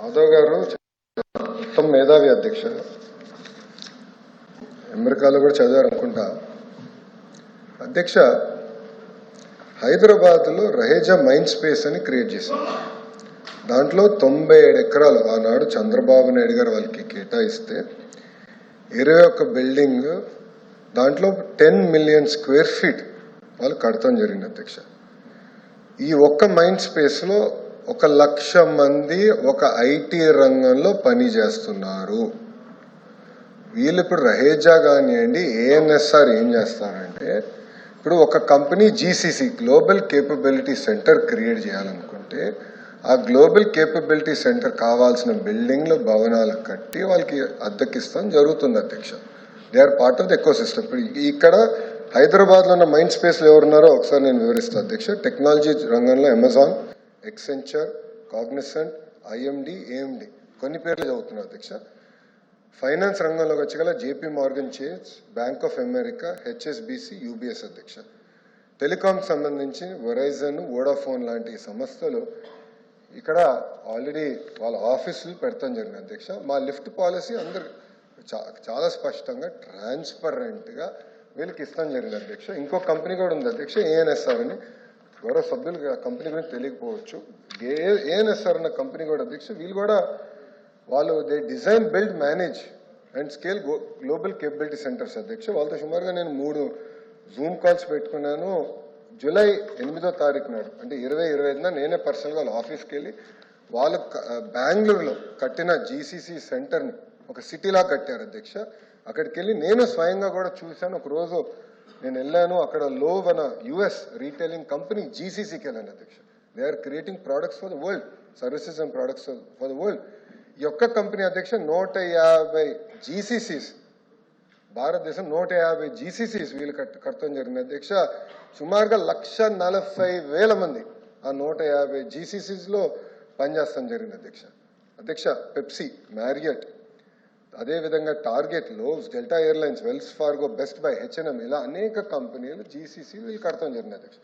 మాధవ్ గారు మొత్తం మేధావి అధ్యక్ష, అమెరికాలో కూడా చదివారు అనుకుంటా. అధ్యక్ష, హైదరాబాద్లో రహేజా మైండ్ స్పేస్ అని క్రియేట్ చేశారు. దాంట్లో 97 ఎకరాలు ఆనాడు చంద్రబాబు నాయుడు గారు వాళ్ళకి కేటాయిస్తే 21 బిల్డింగ్, దాంట్లో 10 మిలియన్ స్క్వేర్ ఫీట్ వాళ్ళు కడతాం జరిగింది అధ్యక్ష. ఈ ఒక్క మైండ్ స్పేస్లో 1,00,000 మంది ఒక ఐటీ రంగంలో పని చేస్తున్నారు. వీళ్ళు ఇప్పుడు రహేజా కానివ్వండి, ఏఎన్ఎస్ఆర్ ఏం చేస్తారంటే, ఇప్పుడు ఒక company GCC global capability centre create చేయాలనుకుంటే ఆ గ్లోబల్ కేపబిలిటీ సెంటర్ కావాల్సిన బిల్డింగ్లు భవనాలు కట్టి వాళ్ళకి అద్దెకిస్తాం జరుగుతుంది అధ్యక్ష. They are part of the ecosystem. ఇప్పుడు ఇక్కడ హైదరాబాద్లో ఉన్న మైండ్ స్పేస్లో ఎవరున్నారో ఒకసారి నేను వివరిస్తాను అధ్యక్ష. టెక్నాలజీ రంగంలో Amazon, Accenture, Cognizant, IMD, AMD కొన్ని పేర్లు చదువుతున్నారు అధ్యక్ష. ఫైనాన్స్ రంగంలోకి వచ్చగల JP Morgan Chase, bank of America, HSBC, UBS అధ్యక్ష. టెలికాం సంబంధించి వెరైజన్, వోడాఫోన్ లాంటి సంస్థలు ఇక్కడ ఆల్రెడీ వాళ్ళ ఆఫీసులు పెడతాం జరిగింది అధ్యక్ష. మా లిఫ్ట్ పాలసీ అందరు చాలా స్పష్టంగా ట్రాన్స్పరెంట్గా వీళ్ళకి ఇస్తాం జరిగింది అధ్యక్ష. ఇంకో కంపెనీ కూడా ఉంది అధ్యక్ష, ఏఎన్ఎస్ఆర్ అని. గౌరవ సభ్యులు కంపెనీ గురించి తెలియకపోవచ్చు. ఏఎన్ఎస్ఆర్ అన్న కంపెనీ కూడా అధ్యక్ష, వీళ్ళు కూడా వాళ్ళు they design, build, manage and scale global capability centres అధ్యక్ష. వాళ్ళతో సుమారుగా నేను 3 జూమ్ కాల్స్ పెట్టుకున్నాను. జూలై 8వ తారీఖు నాడు, అంటే 2025 నేనే పర్సనల్గా వాళ్ళ ఆఫీస్కి వెళ్ళి వాళ్ళు బెంగళూరులో కట్టిన జీసీసీ సెంటర్ని ఒక సిటీలా కట్టారు అధ్యక్ష. అక్కడికి వెళ్ళి నేను స్వయంగా కూడా చూశాను. ఒక రోజు నేను వెళ్ళాను, అక్కడ లోవ్ అన్న యుఎస్ రీటైలింగ్ కంపెనీ జీసీసీకి వెళ్ళాను అధ్యక్ష. They are creating products for the world, services and products for the world. ఈ యొక్క కంపెనీ అధ్యక్ష 150 జీసీసీస్, భారతదేశం 150 జీసీసీస్ వీళ్ళు కట్టడం జరిగింది అధ్యక్ష. సుమారుగా 1,40,000 మంది ఆ 150 జీసీసీస్లో పనిచేస్తాం జరిగింది అధ్యక్ష. అధ్యక్ష, పెప్సీ, మ్యారియట్, అదేవిధంగా Target, Lowe's, Delta Airlines, Wells Fargo, Best Buy, H and M, ఇలా అనేక కంపెనీలు జీసీసీ వీళ్ళు కడతాం జరిగింది అధ్యక్ష.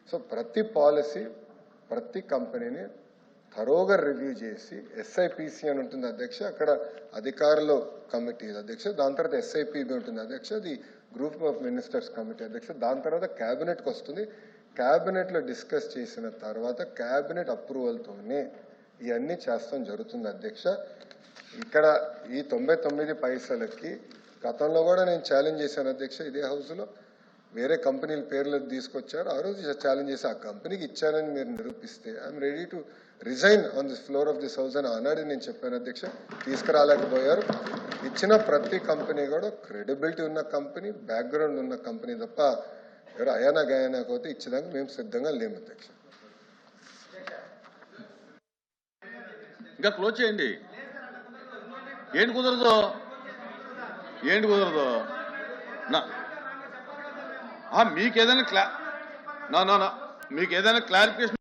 సో ప్రతి పాలసీ, ప్రతి కంపెనీని థరోగా రివ్యూ చేసి ఎస్ఐపిసి అని ఉంటుంది అధ్యక్ష, అక్కడ అధికారులు కమిటీ అధ్యక్ష. దాని తర్వాత ఎస్ఐపిబి ఉంటుంది అధ్యక్ష, అది గ్రూప్ ఆఫ్ మినిస్టర్స్ కమిటీ అధ్యక్ష. దాని తర్వాత క్యాబినెట్కి వస్తుంది. క్యాబినెట్లో డిస్కస్ చేసిన తర్వాత క్యాబినెట్ అప్రూవల్తోనే ఇవన్నీ చేస్తాం జరుగుతుంది అధ్యక్ష. ఇక్కడ ఈ 99 పైసలకి గతంలో కూడా నేను ఛాలెంజ్ చేశాను అధ్యక్ష. ఇదే హౌస్లో వేరే కంపెనీల పేర్లు తీసుకొచ్చారు. ఆ రోజు ఛాలెంజ్ చేసి ఆ కంపెనీకి ఇచ్చానని మీరు నిరూపిస్తే I'm ready to resign on this floor of this house అని ఆనాడు నేను చెప్పాను అధ్యక్ష. తీసుకురాలేకపోయారు. ఇచ్చిన ప్రతి కంపెనీ కూడా క్రెడిబిలిటీ ఉన్న కంపెనీ, బ్యాక్గ్రౌండ్ ఉన్న కంపెనీ తప్ప ఎవరు అయానా గయానా పోతే ఇచ్చేదానికి మేము సిద్ధంగా లేము అధ్యక్ష. ఇంకా క్లోజ్ చేయండి. ఏంటి కుదరదు, ఏంటి కుదరదు? మీకు ఏదైనా మీకు ఏదైనా క్లారిఫికేషన్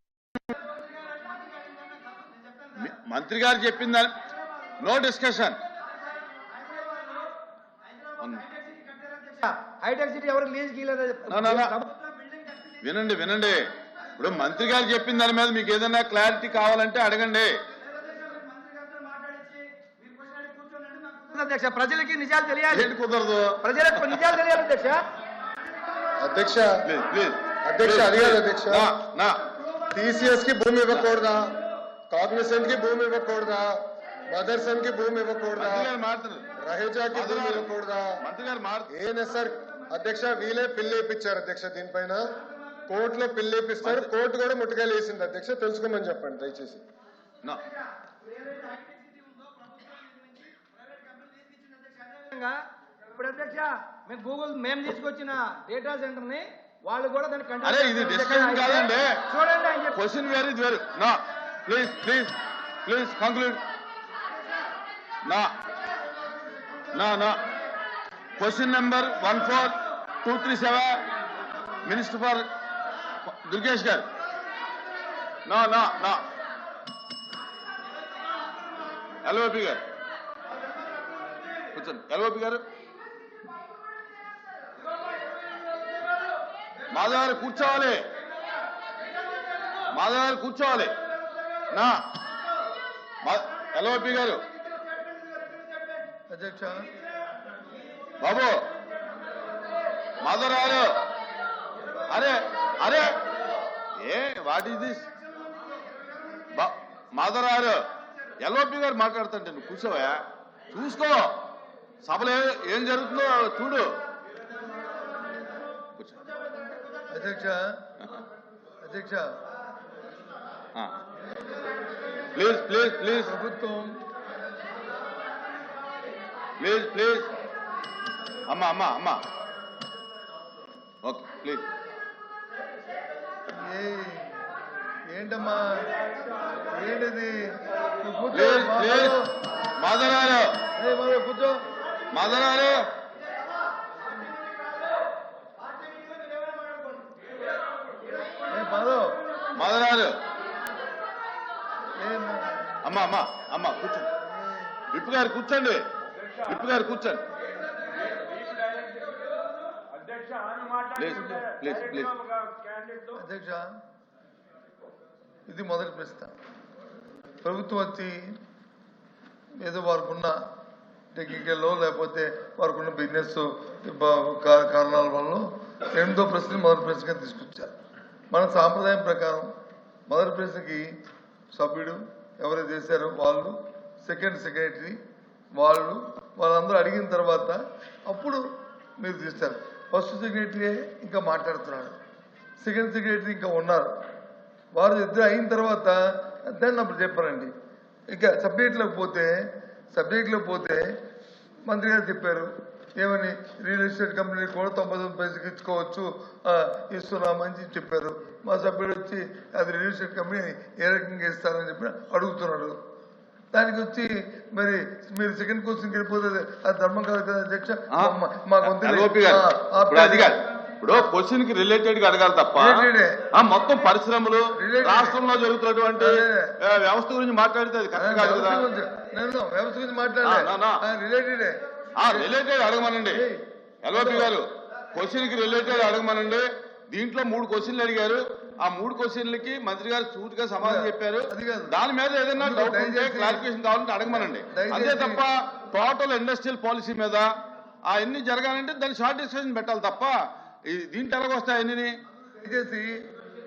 మంత్రి గారు చెప్పిందని నో డిస్కషన్. వినండి వినండి, ఇప్పుడు మంత్రి గారు చెప్పిన దాని మీద మీకు ఏదైనా క్లారిటీ కావాలంటే అడగండి అధ్యక్ష. ప్రజలకి నిజాలు తెలియాలి. ఏంటి కుదరదు? ప్రజలకు నిజాలు తెలియాలి అధ్యక్ష. అధ్యక్ష ప్లీజ్ అధ్యక్ష అది కాదు అధ్యక్ష. టీసీఎస్ కి భూమి ఇవ్వకూడదా, కాగ్నిసెంట్ కి భూమి ఇవ్వకూడదా, మదర్సన్ కి భూమి ఇవ్వకూడదా, రహేజాకి భూమి ఇవ్వకూడదా, ఏఎన్ఎస్ఆర్ అధ్యక్ష వీలే పిల్లేపించారు అధ్యక్ష. దీనిపైన కోర్టులో పిల్లేపిస్తారు. కోర్టు కూడా ముట్టుకాయలు వేసింది అధ్యక్ష. తెలుసుకోమని చెప్పండి దయచేసి. ఇప్పుడు అధ్యక్ష మేము గూగుల్ మేము తీసుకొచ్చిన డేటా సెంటర్ ని వాళ్ళు కూడా దాన్ని అరే ఇది డిస్కషన్ కాదండి, చూడండి. Question where is where. నా ప్లీజ్ ప్లీజ్ ప్లీజ్ కంక్లూడ్. నా question number 14237 minister for Durgesh గారు. నా ఎల్ఓపి గారు కూర్చోండి. ఎల్ఓపి గారు, మాధవ్ గారు కూర్చోవాలి, మాధవ్ గారు కూర్చోవాలి. ఎల్ఓపి గారు అధ్యక్ష బాబు మదరారు అరే అరే ఏ వాట్ ఈస్ దిస్ మదరారు ఎల్ఓపి గారు మాట్లాడుతుంటే నువ్వు కూర్చోవా చూసుకో సభలో ఏం జరుగుతుందో చూడు కూర్చో అధ్యక్ష అధ్యక్ష ప్లీజ్ ప్లీజ్ ప్లీజ్ ప్రభుత్వం ప్లీజ్ ప్లీజ్ అమ్మా అమ్మా అమ్మా ఓకే ప్లీజ్ ఏంటమ్మా ఏంటిది కూర్చో ప్లీజ్ ప్లీజ్ మదరారు కూర్చో మదరారు మాధవ్ మదరారు అమ్మా అమ్మా అమ్మా కూర్చోండి విప్పు గారు కూర్చోండి విప్పు గారు కూర్చోండి ప్లీజ్ ప్లీజ్ ప్లీజ్ అధ్యక్ష ఇది మొదటి ప్రశ్న. ప్రభుత్వం వచ్చి ఏదో వారికున్న టెక్నికల్లో లేకపోతే వారికున్న బిజినెస్ కారణాల వల్ల ఎనిమిదో ప్రశ్న మొదటి ప్రశ్నగా తీసుకొచ్చారు. మన సాంప్రదాయం ప్రకారం మొదటి ప్రశ్నకి సభ్యుడు ఎవరైతే చేశారో వాళ్ళు, సెకండ్ సెక్రటరీ వాళ్ళందరూ అడిగిన తర్వాత అప్పుడు మీరు తీస్తారు. ఫస్ట్ సెక్రటరీ ఇంకా మాట్లాడుతున్నాడు, సెకండ్ సెక్రటరీ ఇంకా ఉన్నారు. వారు ఇద్దరు అయిన తర్వాత దాన్ని అప్పుడు చెప్పారండి. ఇక సబ్జెక్ట్లోకి పోతే మంత్రి గారు చెప్పారు ఏమని, రియల్ ఎస్టేట్ కంపెనీ కూడా 99 పైసలకి ఇచ్చుకోవచ్చు ఇస్తున్నామని చెప్పారు. మా సభ్యుడు వచ్చి అది రియల్ ఎస్టేట్ కంపెనీ ఏ రకంగా ఇస్తారని చెప్పి అడుగుతున్నాడు. దానికి వచ్చి మరి మీరు సెకండ్ క్వశ్చన్కి వెళ్ళిపోతే అది ధర్మం కాదు కదా అధ్యక్ష. ఇప్పుడు క్వశ్చన్ కి రిలేటెడ్ గా అడగాలి తప్ప మొత్తం పరిశ్రమలు రాష్ట్రంలో జరుగుతున్నటువంటి వ్యవస్థ గురించి మాట్లాడితే అది కరెక్ట్ కాదు కదా. నేను వ్యవస్థ గురించి మాట్లాడాలి, రిలేటెడ్ అడగమనండి. ఎల్ఓపి గారు క్వశ్చన్ కి రిలేటెడ్ అడగమనండి. దీంట్లో 3 క్వశ్చన్లు అడిగారు. ఆ 3 క్వశ్చన్లకి మంత్రి గారు సూటిగా సమాధానం చెప్పారు. దాని మీద ఏదైనా డౌట్ ఉంటే క్లారిఫికేషన్ కావాలంటే అడగమనండి. అంతే తప్ప టోటల్ ఇండస్ట్రియల్ పాలసీ మీద అవన్నీ జరగాలంటే దాన్ని షార్ట్ డిస్కషన్ పెట్టాలి తప్ప దీంట్లో ఎలాగొస్తాయి అన్ని. దయచేసి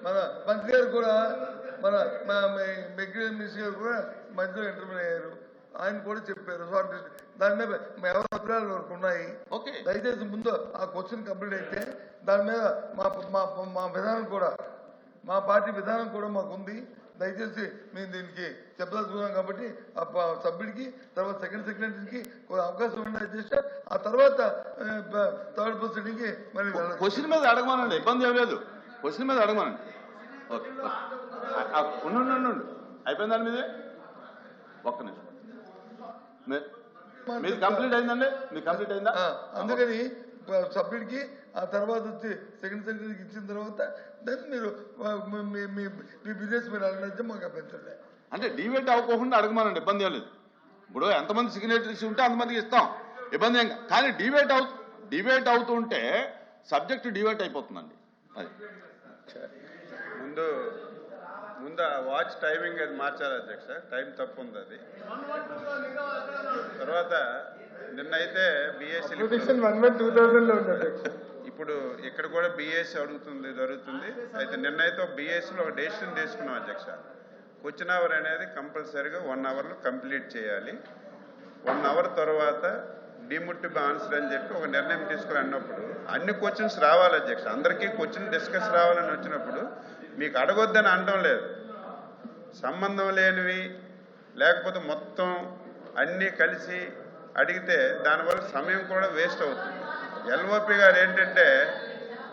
మన మంత్రి గారు కూడా మన మెగ్రీ మినిస్టర్ గారు కూడా మధ్యలో ఇంటర్వ్యూ అయ్యారు. ఆయన కూడా చెప్పారు దాని మీద ఎవరి అభిప్రాయాలు వరకు ఉన్నాయి. దయచేసి ముందు ఆ క్వశ్చన్ కంప్లీట్ అయితే దాని మీద మా విధానం కూడా, మా పార్టీ విధానం కూడా మాకు ఉంది. దయచేసి మేము దీనికి చెప్పదలుచుకున్నాం కాబట్టి ఆ సభ్యుడికి తర్వాత సెకండ్ సెక్రటరీకి అవకాశం ఉండే చేస్తే ఆ తర్వాత థర్డ్ పర్సన్కి మరి క్వశ్చన్ మీద అడగమనండి, ఇబ్బంది ఏం లేదు. క్వశ్చన్ మీద అడగమనండి. ఓకే ఉండు అయిపోయింది. దాని మీదే ఒక్క నిమిషం మీది కంప్లీట్ అయిందండి. మీకు కంప్లీట్ అయిందా? అందుకని సభ్యుడికి ఆ తర్వాత వచ్చి సెకండ్ సెక్రటరీకి ఇచ్చిన తర్వాత దాన్ని మీరు మీ బిజినెస్ మీరు అడిగితే మాకు అభ్యంతరం. అంటే డివేట్ అవ్వకుండా అడగమనండి, ఇబ్బంది ఏం లేదు. ఇప్పుడు ఎంతమంది సిగ్నేటరీస్ ఉంటే అంతమందికి ఇస్తాం, ఇబ్బంది ఏం. కానీ డివేట్ అవుతుంటే సబ్జెక్ట్ డివేట్ అయిపోతుందండి. అది ముందు వాచ్ టైమింగ్ అది మార్చాలి అధ్యక్ష, టైం తప్పు ఉంది అది. తర్వాత నిన్నైతే బిఎస్సీ ఇప్పుడు ఇక్కడ కూడా బిఎస్సీ జరుగుతుంది. అయితే నిన్నైతే బిఎస్సీలో ఒక డెసిషన్ తీసుకున్నాం అధ్యక్ష. క్వశ్చన్ అవర్ అనేది కంపల్సరీగా 1 అవర్లో కంప్లీట్ చేయాలి. 1 అవర్ తర్వాత డిముట్టిబుల్ ఆన్సర్ అని చెప్పి ఒక నిర్ణయం తీసుకుని అన్నప్పుడు అన్ని క్వశ్చన్స్ రావాలి అధ్యక్ష. అందరికీ క్వశ్చన్ డిస్కస్ రావాలని వచ్చినప్పుడు మీకు అడగొద్దని అనడం లేదు. సంబంధం లేనివి లేకపోతే మొత్తం అన్నీ కలిసి అడిగితే దానివల్ల సమయం కూడా వేస్ట్ అవుతుంది. ఎల్ఓపి గారు ఏంటంటే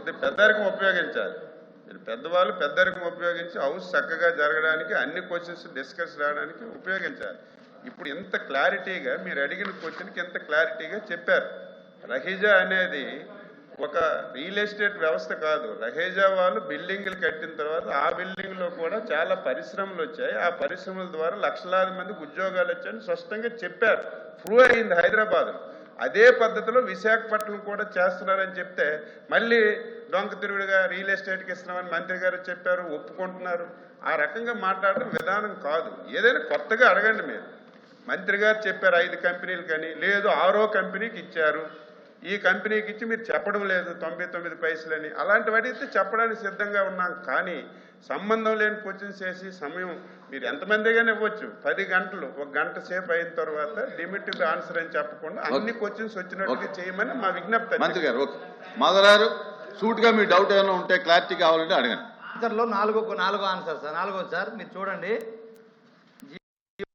ఇది పెద్దరికం ఉపయోగించాలి. మీరు పెద్దవాళ్ళు పెద్దరికం ఉపయోగించి హౌస్ చక్కగా జరగడానికి అన్ని క్వశ్చన్స్ డిస్కస్ రావడానికి ఉపయోగించాలి. ఇప్పుడు ఇంత క్లారిటీగా మీరు అడిగిన క్వశ్చన్కి ఎంత క్లారిటీగా చెప్పారు. రహీజా అనేది ఒక రియల్ ఎస్టేట్ వ్యవస్థ కాదు. రహేజా వాళ్ళు బిల్డింగ్లు కట్టిన తర్వాత ఆ బిల్డింగ్లో కూడా చాలా పరిశ్రమలు వచ్చాయి. ఆ పరిశ్రమల ద్వారా లక్షలాది మందికి ఉద్యోగాలు వచ్చాయని స్పష్టంగా చెప్పారు. ప్రూవ్ అయింది హైదరాబాద్. అదే పద్ధతిలో విశాఖపట్నం కూడా చేస్తున్నారని చెప్తే మళ్ళీ డొంక తిరుగుడుగా రియల్ ఎస్టేట్కి ఇస్తున్నామని మంత్రి గారు చెప్పారు, ఒప్పుకుంటున్నారు. ఆ రకంగా మాట్లాడడం విధానం కాదు. ఏదైనా కొత్తగా అడగండి. మీరు మంత్రి గారు చెప్పారు 5 కంపెనీలు కానీ, లేదు 6వ కంపెనీకి ఇచ్చారు, ఈ కంపెనీకి ఇచ్చి మీరు చెప్పడం లేదు 99 పైసలని. అలాంటి వాటితే చెప్పడానికి సిద్ధంగా ఉన్నాం. కానీ సంబంధం లేని క్వశ్చన్స్ చేసి సమయం మీరు ఎంతమందిగానే ఇవ్వచ్చు, 10 గంటలు 1 గంట సేపు అయిన తర్వాత డిమిటివ్ ఆన్సర్ అని చెప్పకుండా అన్ని క్వశ్చన్స్ వచ్చినట్టుగా చేయమని మా విజ్ఞప్తి. మంత్రి గారు ఓకే. మాధవరారు సూట్ గా మీ డౌట్ ఏమైనా ఉంటే క్లారిటీ కావాలంటే అడగండి. ఆన్సర్లో నాలుగో ఆన్సర్ సార్, నాలుగోది సార్ మీరు చూడండి.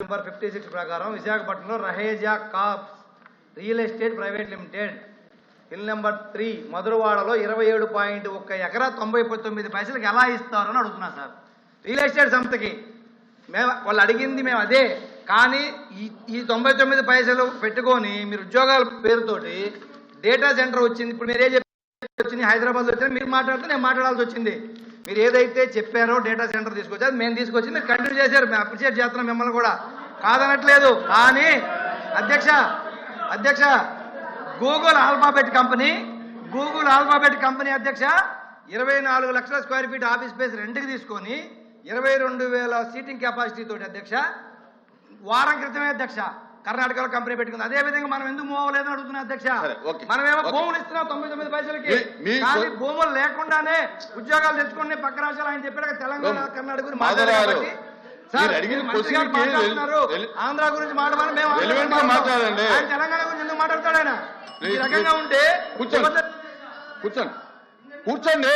నెంబర్ 56 ప్రకారం విశాఖపట్నంలో Raheja corps real estate private limited bill number 3 మధురవాడలో 27.1 ఎకరా 99 పైసలకి ఎలా ఇస్తారు అని అడుగుతున్నా సార్. రియల్ ఎస్టేట్ సంస్థకి వాళ్ళు అడిగింది మేము అదే. కానీ ఈ 99 పైసలు పెట్టుకొని మీరు ఉద్యోగాల పేరుతోటి డేటా సెంటర్ వచ్చింది. ఇప్పుడు మీరు వచ్చింది హైదరాబాద్ వచ్చింది, మీరు మాట్లాడితే నేను మాట్లాడాల్సి వచ్చింది. మీరు ఏదైతే చెప్పారో డేటా సెంటర్ తీసుకొచ్చారు, మేము తీసుకొచ్చి మీరు కంటిన్యూ చేశారు, మేము అప్రిషియేట్ చేస్తున్నాం మిమ్మల్ని కూడా, కాదనట్లేదు. కానీ అధ్యక్ష గూగుల్ ఆల్ఫాబెట్ కంపెనీ అధ్యక్ష 24 లక్షల స్క్వేర్ ఫీట్ ఆఫీస్ స్పేస్ రెంట్కి తీసుకొని 22,000 సీటింగ్ కెపాసిటీ తోటి అధ్యక్ష వారం క్రితమే అధ్యక్ష కర్ణాటకలో కంపెనీ పెట్టుకుంది. అదే విధంగా మనం ఎందుకు మూవ్ అవ్వలేదని అడుగుతున్నా అధ్యక్ష. మనమేమో భూములు ఇస్తున్నాం 99 పైసలకి, కానీ భూములు లేకుండానే ఉద్యోగాలు తెచ్చుకుని పక్క రాష్ట్రాలు ఆయన చెప్పారు తెలంగాణ కర్ణాటక గురించి మాట్లాడారు. ఆంధ్ర గురించి మాట్లాడాలి, మేము ఆయన తెలంగాణ గురించి ఎందుకు మాట్లాడతాడు? ఆయన ఈ రకంగా ఉంటే కూర్చోండి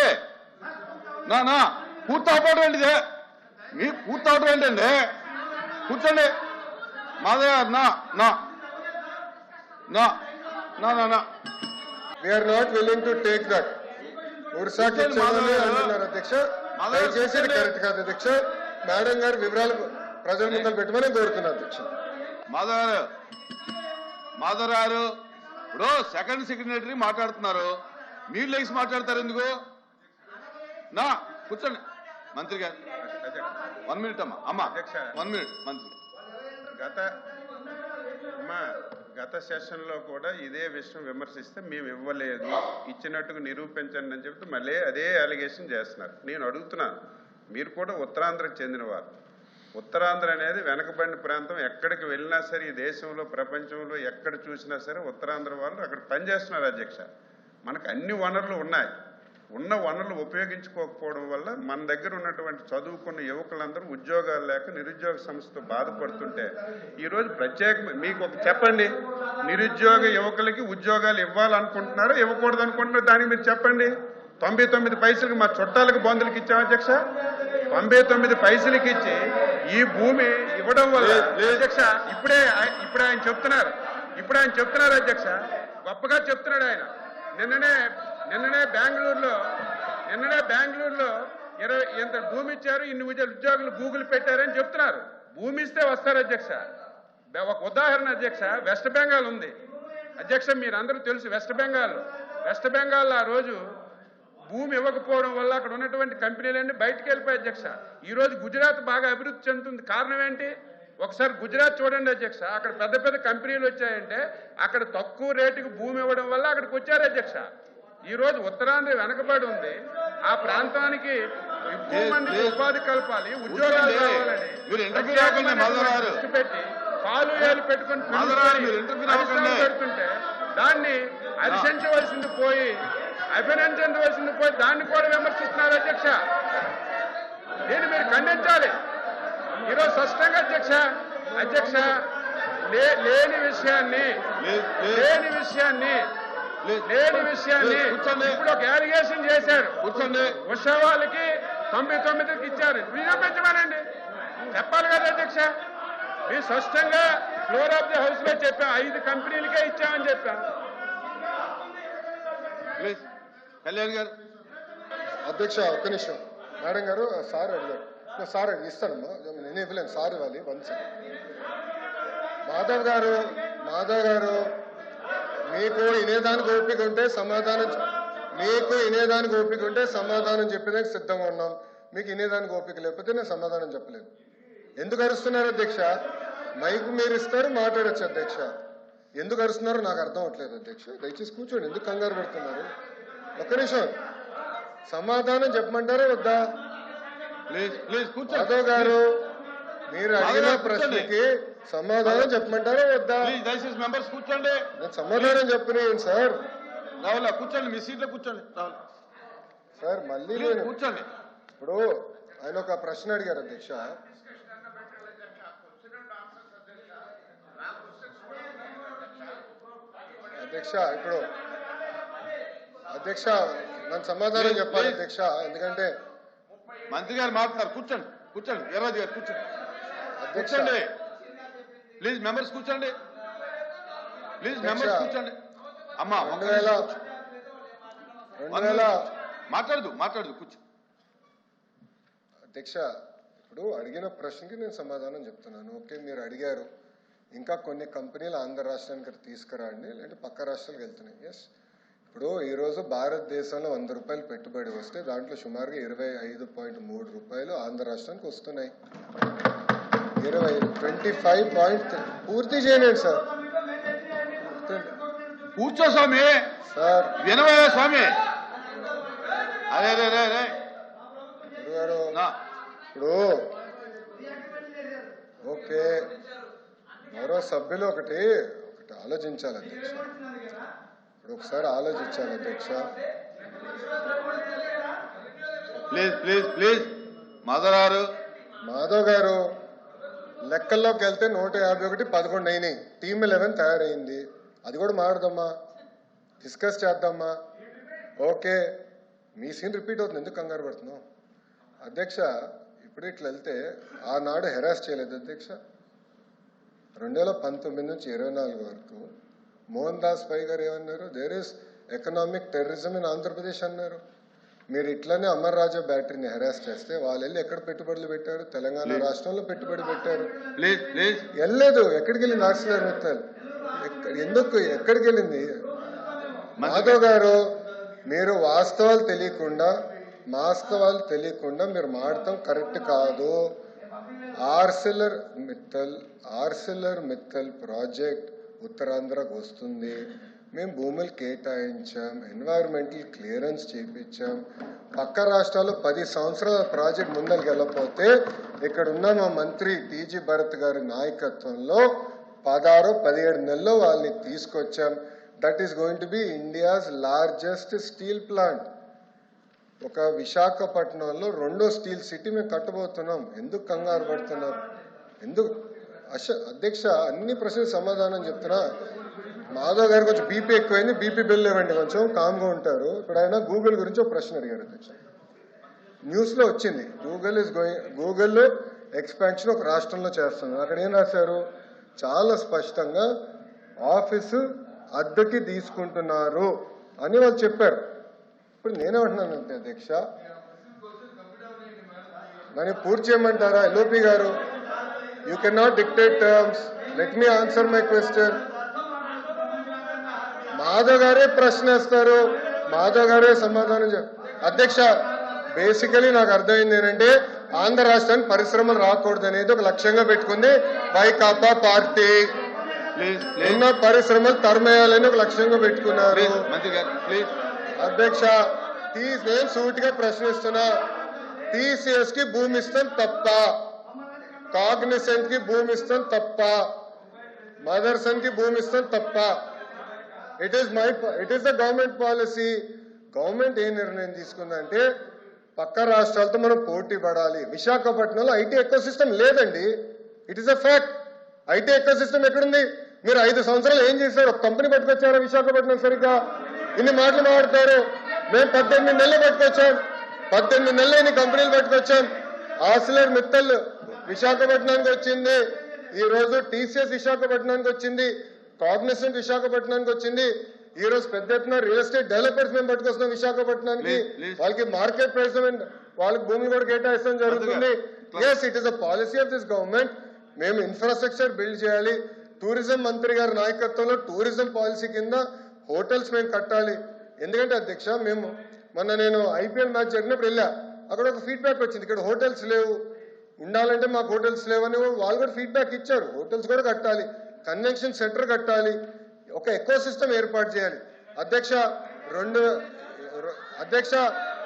నా పూర్తవడం ఏంటిదే, మీ పూర్తవడం ఏంటండి? కూర్చోండి మాధవ్ గారు. We are not willing to take that. ఉర్సాకి అంటున్నారు అధ్యక్ష, దయచేసి కరెక్ట్ కాదు అధ్యక్ష. మేడం గారు వివరాలు ప్రజల ముందు పెట్టమని కోరుతున్నారు అధ్యక్ష. మాధవ్ గారు ఇప్పుడు సెకండ్ సెక్రటరీ మాట్లాడుతున్నారు, మీరు లేచి మాట్లాడతారు ఎందుకు? కూర్చోండి మంత్రి గారు. 1 మినిట్ అమ్మా 1 మినిట్ మంత్రి. గత సెషన్లో కూడా ఇదే విషయం విమర్శిస్తే మేము ఇవ్వలేదు, ఇచ్చినట్టుగా నిరూపించండి అని చెప్తే మళ్ళీ అదే అలిగేషన్ చేస్తున్నారు. నేను అడుగుతున్నాను, మీరు కూడా ఉత్తరాంధ్రకు చెందినవారు. ఉత్తరాంధ్ర అనేది వెనకబడిన ప్రాంతం. ఎక్కడికి వెళ్ళినా సరే ఈ దేశంలో ప్రపంచంలో ఎక్కడ చూసినా సరే ఉత్తరాంధ్ర వాళ్ళు అక్కడ పనిచేస్తున్నారు అధ్యక్ష. మనకు అన్ని వనరులు ఉన్నాయి. ఉన్న వనరులు ఉపయోగించుకోకపోవడం వల్ల మన దగ్గర ఉన్నటువంటి చదువుకున్న యువకులందరూ ఉద్యోగాలు లేక నిరుద్యోగ సమస్యతో బాధపడుతుంటే ఈరోజు మీకు ఒక చెప్పండి, నిరుద్యోగ యువకులకి ఉద్యోగాలు ఇవ్వాలనుకుంటున్నారో ఇవ్వకూడదు అనుకుంటున్నారో దానికి మీరు చెప్పండి. 99 పైసలకి మా చుట్టాలకు బంధువులకి ఇచ్చాం అధ్యక్ష. 99 పైసలకి ఇచ్చి ఈ భూమి ఇవ్వడం వల్ల అధ్యక్ష ఇప్పుడు ఆయన చెప్తున్నారు అధ్యక్ష, గొప్పగా చెప్తున్నాడు ఆయన. నిన్ననే బెంగళూరులో 20 ఎంత భూమి ఇచ్చారు, ఇన్ని ఉద్యోగులు గూగుల్ పెట్టారని చెప్తున్నారు. భూమి ఇస్తే వస్తారు అధ్యక్ష. ఒక ఉదాహరణ అధ్యక్ష, వెస్ట్ బెంగాల్ ఉంది అధ్యక్ష, మీరందరూ తెలుసు. వెస్ట్ బెంగాల్ ఆ రోజు భూమి ఇవ్వకపోవడం వల్ల అక్కడ ఉన్నటువంటి కంపెనీలన్నీ బయటకు వెళ్ళిపోయాయి అధ్యక్ష. ఈ రోజు గుజరాత్ బాగా అభివృద్ధి చెందుతుంది. కారణం ఏంటి? ఒకసారి గుజరాత్ చూడండి అధ్యక్ష, అక్కడ పెద్ద కంపెనీలు వచ్చాయంటే అక్కడ తక్కువ రేటుకి భూమి ఇవ్వడం వల్ల అక్కడికి వచ్చారు అధ్యక్ష. ఈ రోజు ఉత్తరాంధ్ర వెనకబడి ఉంది, ఆ ప్రాంతానికి ఎక్కువ మందికి ఉపాధి కల్పాలి, ఉద్యోగాలు కావాలని దృష్టి పెట్టి పాలు ఏలు పెట్టుకుని పెడుతుంటే దాన్ని అభినందించవలసింది పోయి దాన్ని కూడా విమర్శిస్తున్నారు అధ్యక్ష. దీన్ని మీరు ఖండించాలి ఈరోజు స్పష్టంగా అధ్యక్ష. లేని విషయాన్ని ఇప్పుడు ఒక అలిగేషన్ చేశారు. ఉషా వాళ్ళకి 99కి ఇచ్చారు, నిరూపించమనండి, చెప్పాలి కదా అధ్యక్ష. మీరు స్పష్టంగా ఫ్లోర్ ఆఫ్ ది హౌస్ లో చెప్పాం 5 కంపెనీలకే ఇచ్చామని చెప్పాం. కళ్యాణ్ గారు. అధ్యక్ష ఒక్క నిమిషం. మేడం గారు సార్ అడిగారు, సార్ ఇస్తానమ్మా, నేను ఇవ్వలేను, సార్ ఇవ్వాలి. 1 సెకండ్. మాధవ్ గారు మీకు వినేదానికి ఓపిక ఉంటే సమాధానం చెప్పేదానికి సిద్ధంగా ఉన్నాం. మీకు వినేదానికి ఓపిక లేకపోతే నేను సమాధానం చెప్పలేను. ఎందుకు అరుస్తున్నారు అధ్యక్ష? మైకు మీరు ఇస్తారు, మాట్లాడచ్చు అధ్యక్ష. ఎందుకు అరుస్తున్నారో నాకు అర్థం అవట్లేదు అధ్యక్ష. దయచేసి కూర్చోండి, ఎందుకు కంగారు పెడుతున్నారు? ఒక్క నిమిషం, సమాధానం చెప్పమంటారా వద్దా? ప్లీజ్ మాధవ్ గారు, మీరు అడిగిన ప్రశ్నకి సమాధానం చెప్పమంటారా వద్దా? ప్లీజ్ దయచేసి మెంబర్స్ కూర్చోండి. నేను సమాధానం చెప్పినాను సార్. రావులా కూర్చోండి, మీ సీట్లో కూర్చోండి. రావులా సార్ మళ్ళీ ప్లీజ్ నేను కూర్చోండి. ఇప్పుడు ఆయన ఒక ప్రశ్న అడిగారు అధ్యక్ష. అధ్యక్ష ఇప్పుడు అధ్యక్ష నన్ను సమాధానం చెప్పాలి అధ్యక్ష, ఎందుకంటే మంత్రి గారు మాట్లాడతారు. కూర్చోండి కూర్చోండి, వీర్రాజు గారు కూర్చోండి. అధ్యక్ష కూర్చోండి ప్లీజ్, మెంబర్స్ కూర్చోండి. ప్లీజ్ మెంబర్స్ కూర్చోండి. అమ్మా 2000 మాట్లాడదు కూర్చో. అధ్యక్ష ఇప్పుడు అడిగిన ప్రశ్నకి నేను సమాధానం చెప్తున్నాను. ఓకే, మీరు అడిగారు ఇంకా కొన్ని కంపెనీలు ఆంధ్ర రాష్ట్రానికి తీసుకురండి, లేదంటే పక్క రాష్ట్రాలకు వెళ్తున్నాయి. ఎస్, ఇప్పుడు ఈరోజు భారతదేశంలో 100 రూపాయలు పెట్టుబడి వస్తే దాంట్లో సుమారుగా 25.3 రూపాయలు ఆంధ్ర రాష్ట్రానికి వస్తున్నాయి. 25 పూర్తి చేయలేదు సార్. కూర్చో స్వామి, సార్ వినవయ్యా స్వామి. అదే అదే అదే అదే గురుగారు ఇప్పుడు ఓకే, మరో సభ్యులు ఒకటి ఆలోచించాలి అధ్యక్ష. ఇప్పుడు ఒకసారి ఆలోచించాలి అధ్యక్ష. ప్లీజ్ ప్లీజ్ ప్లీజ్ మాధవ్ గారు లెక్కల్లోకి వెళ్తే 151 11 అయినాయి. టీమ్ 11 తయారైంది. అది కూడా మాట్లాడదామా, డిస్కస్ చేద్దామా? ఓకే, మీ సీన్ రిపీట్ అవుతుంది, ఎందుకు కంగారు పడుతున్నావు అధ్యక్ష? ఇప్పుడు ఇట్లా వెళ్తే ఆనాడు హెరాస్ చేయలేదు అధ్యక్ష. 2019 నుంచి 24 వరకు మోహన్ దాస్ పై గారు ఏమన్నారు? There is economic terrorism in Andhra Pradesh అన్నారు. మీరు ఇట్లనే అమర్ రాజా బ్యాటరీని హెరాస్ చేస్తే వాళ్ళు వెళ్ళి ఎక్కడ పెట్టుబడులు పెట్టారు? తెలంగాణ రాష్ట్రంలో పెట్టుబడి పెట్టారు. వెళ్ళలేదు. ఎక్కడికి వెళ్ళింది ఆక్సిలర్ మిత్తల్? ఎందుకు ఎక్కడికి వెళ్ళింది? మాధవ్ గారు, మీరు వాస్తవాలు తెలియకుండా మీరు మాడటం కరెక్ట్ కాదు. ఆర్సిలర్ మిత్తల్ ప్రాజెక్ట్ ఉత్తరాంధ్రకు వస్తుంది. మేము భూములు కేటాయించాం, ఎన్వైరన్మెంటల్ క్లియరెన్స్ చేయించాం. పక్క రాష్ట్రాల్లో 10 సంవత్సరాల ప్రాజెక్ట్ ముందరికి వెళ్ళకపోతే ఇక్కడ ఉన్న మా మంత్రి టీజీ భరత్ గారి నాయకత్వంలో 16-17 నెలల్లో వాళ్ళని తీసుకొచ్చాం. That is going to be India's largest steel plant. ఒక విశాఖపట్నంలో 2వ స్టీల్ సిటీ మేము కట్టబోతున్నాం. ఎందుకు కంగారు పడుతున్నారు? ఎందుకు అధ్యక్ష? అన్ని ప్రశ్నలు సమాధానం చెప్తున్నా. మాధవ్ గారు కొంచెం బీపీ ఎక్కువైంది, బీపీ బిల్ ఇవ్వండి, కొంచెం కామ్గా ఉంటారు. ఇప్పుడు ఆయన గూగుల్ గురించి ఒక ప్రశ్న అడిగారు అధ్యక్ష. న్యూస్లో వచ్చింది, గూగుల్ ఎక్స్పాన్షన్ ఒక రాష్ట్రంలో చేస్తున్నారు. అక్కడ ఏం రాశారు? చాలా స్పష్టంగా ఆఫీసు అద్దెకి తీసుకుంటున్నారు అని వాళ్ళు చెప్పారు. ఇప్పుడు నేనేమంటున్నానంటే అధ్యక్ష, నన్ను పూర్తి చేయమంటారా? ఎల్ఓపి గారు, you can not dictate terms. Let me answer my question. Madhav గారే ప్రశ్న వేస్తారు, మాధవ్ గారే సమాధానం అధ్యక్ష, బేసికలీ నాకు అర్థమైంది ఏంటంటే ఆంధ్ర రాష్ట్రానికి పరిశ్రమలు రాకూడదు అనేది ఒక లక్ష్యంగా పెట్టుకుంది వైకాపా పార్టీ. ఉన్న పరిశ్రమలు తరమేయాలని ఒక లక్ష్యంగా పెట్టుకున్నారు. అధ్యక్ష, నేను సూటిగా ప్రశ్నిస్తున్నా, టీసీఎస్ కి భూమి ఇస్తాం తప్ప, కాగ్నిసెంట్ కి భూమి ఇస్తాం తప్ప, మదర్సన్ కి భూమి ఇస్తాం తప్ప. It is the government policy. Government ఏ నిర్ణయం తీసుకుందంటే పక్క రాష్ట్రాలతో మనం పోటీ పడాలి. విశాఖపట్నంలో ఐటీ ఎకో సిస్టమ్ లేదండి. It is a fact. IT eco system ఎక్కడుంది? మీరు 5 సంవత్సరాలు ఏం చేశారు? ఒక కంపెనీ పట్టుకొచ్చారా విశాఖపట్నం? సరిగ్గా ఇన్ని మాటలు మాట్లాడతారు. మేము 18 నెలలు పట్టుకొచ్చాం, 18 నెలలు ఇన్ని కంపెనీలు పట్టుకొచ్చాం. ఆర్సిలర్ మిత్తల్ విశాఖపట్నానికి వచ్చింది, ఈ రోజు టీసీఎస్ విశాఖపట్నానికి వచ్చింది, కాగ్నిసెంట్ విశాఖపట్నానికి వచ్చింది. ఈ రోజు పెద్ద ఎత్తున రియల్ ఎస్టేట్ డెవలపర్స్ మేము పట్టుకొస్తున్నాం విశాఖపట్నానికి. వాళ్ళకి మార్కెట్ ప్రైస్ వాళ్ళకి భూములు కూడా కేటాయిస్తాం జరుగుతుంది. Yes, it is a policy of this government. మేము ఇన్ఫ్రాస్ట్రక్చర్ బిల్డ్ చేయాలి. టూరిజం మంత్రి గారి నాయకత్వంలో టూరిజం పాలసీ కింద హోటల్స్ మేము కట్టాలి. ఎందుకంటే అధ్యక్ష, నేను ఐపీఎల్ మ్యాచ్ జరిగినప్పుడు వెళ్ళా, అక్కడ ఒక ఫీడ్బ్యాక్ వచ్చింది, ఇక్కడ హోటల్స్ లేవు, ఉండాలంటే మాకు హోటల్స్ లేవని వాళ్ళు కూడా ఫీడ్బ్యాక్ ఇచ్చారు. హోటల్స్ కూడా కట్టాలి, కన్వెన్షన్ సెంటర్ కట్టాలి, ఒక ఎకో సిస్టమ్ ఏర్పాటు చేయాలి. అధ్యక్ష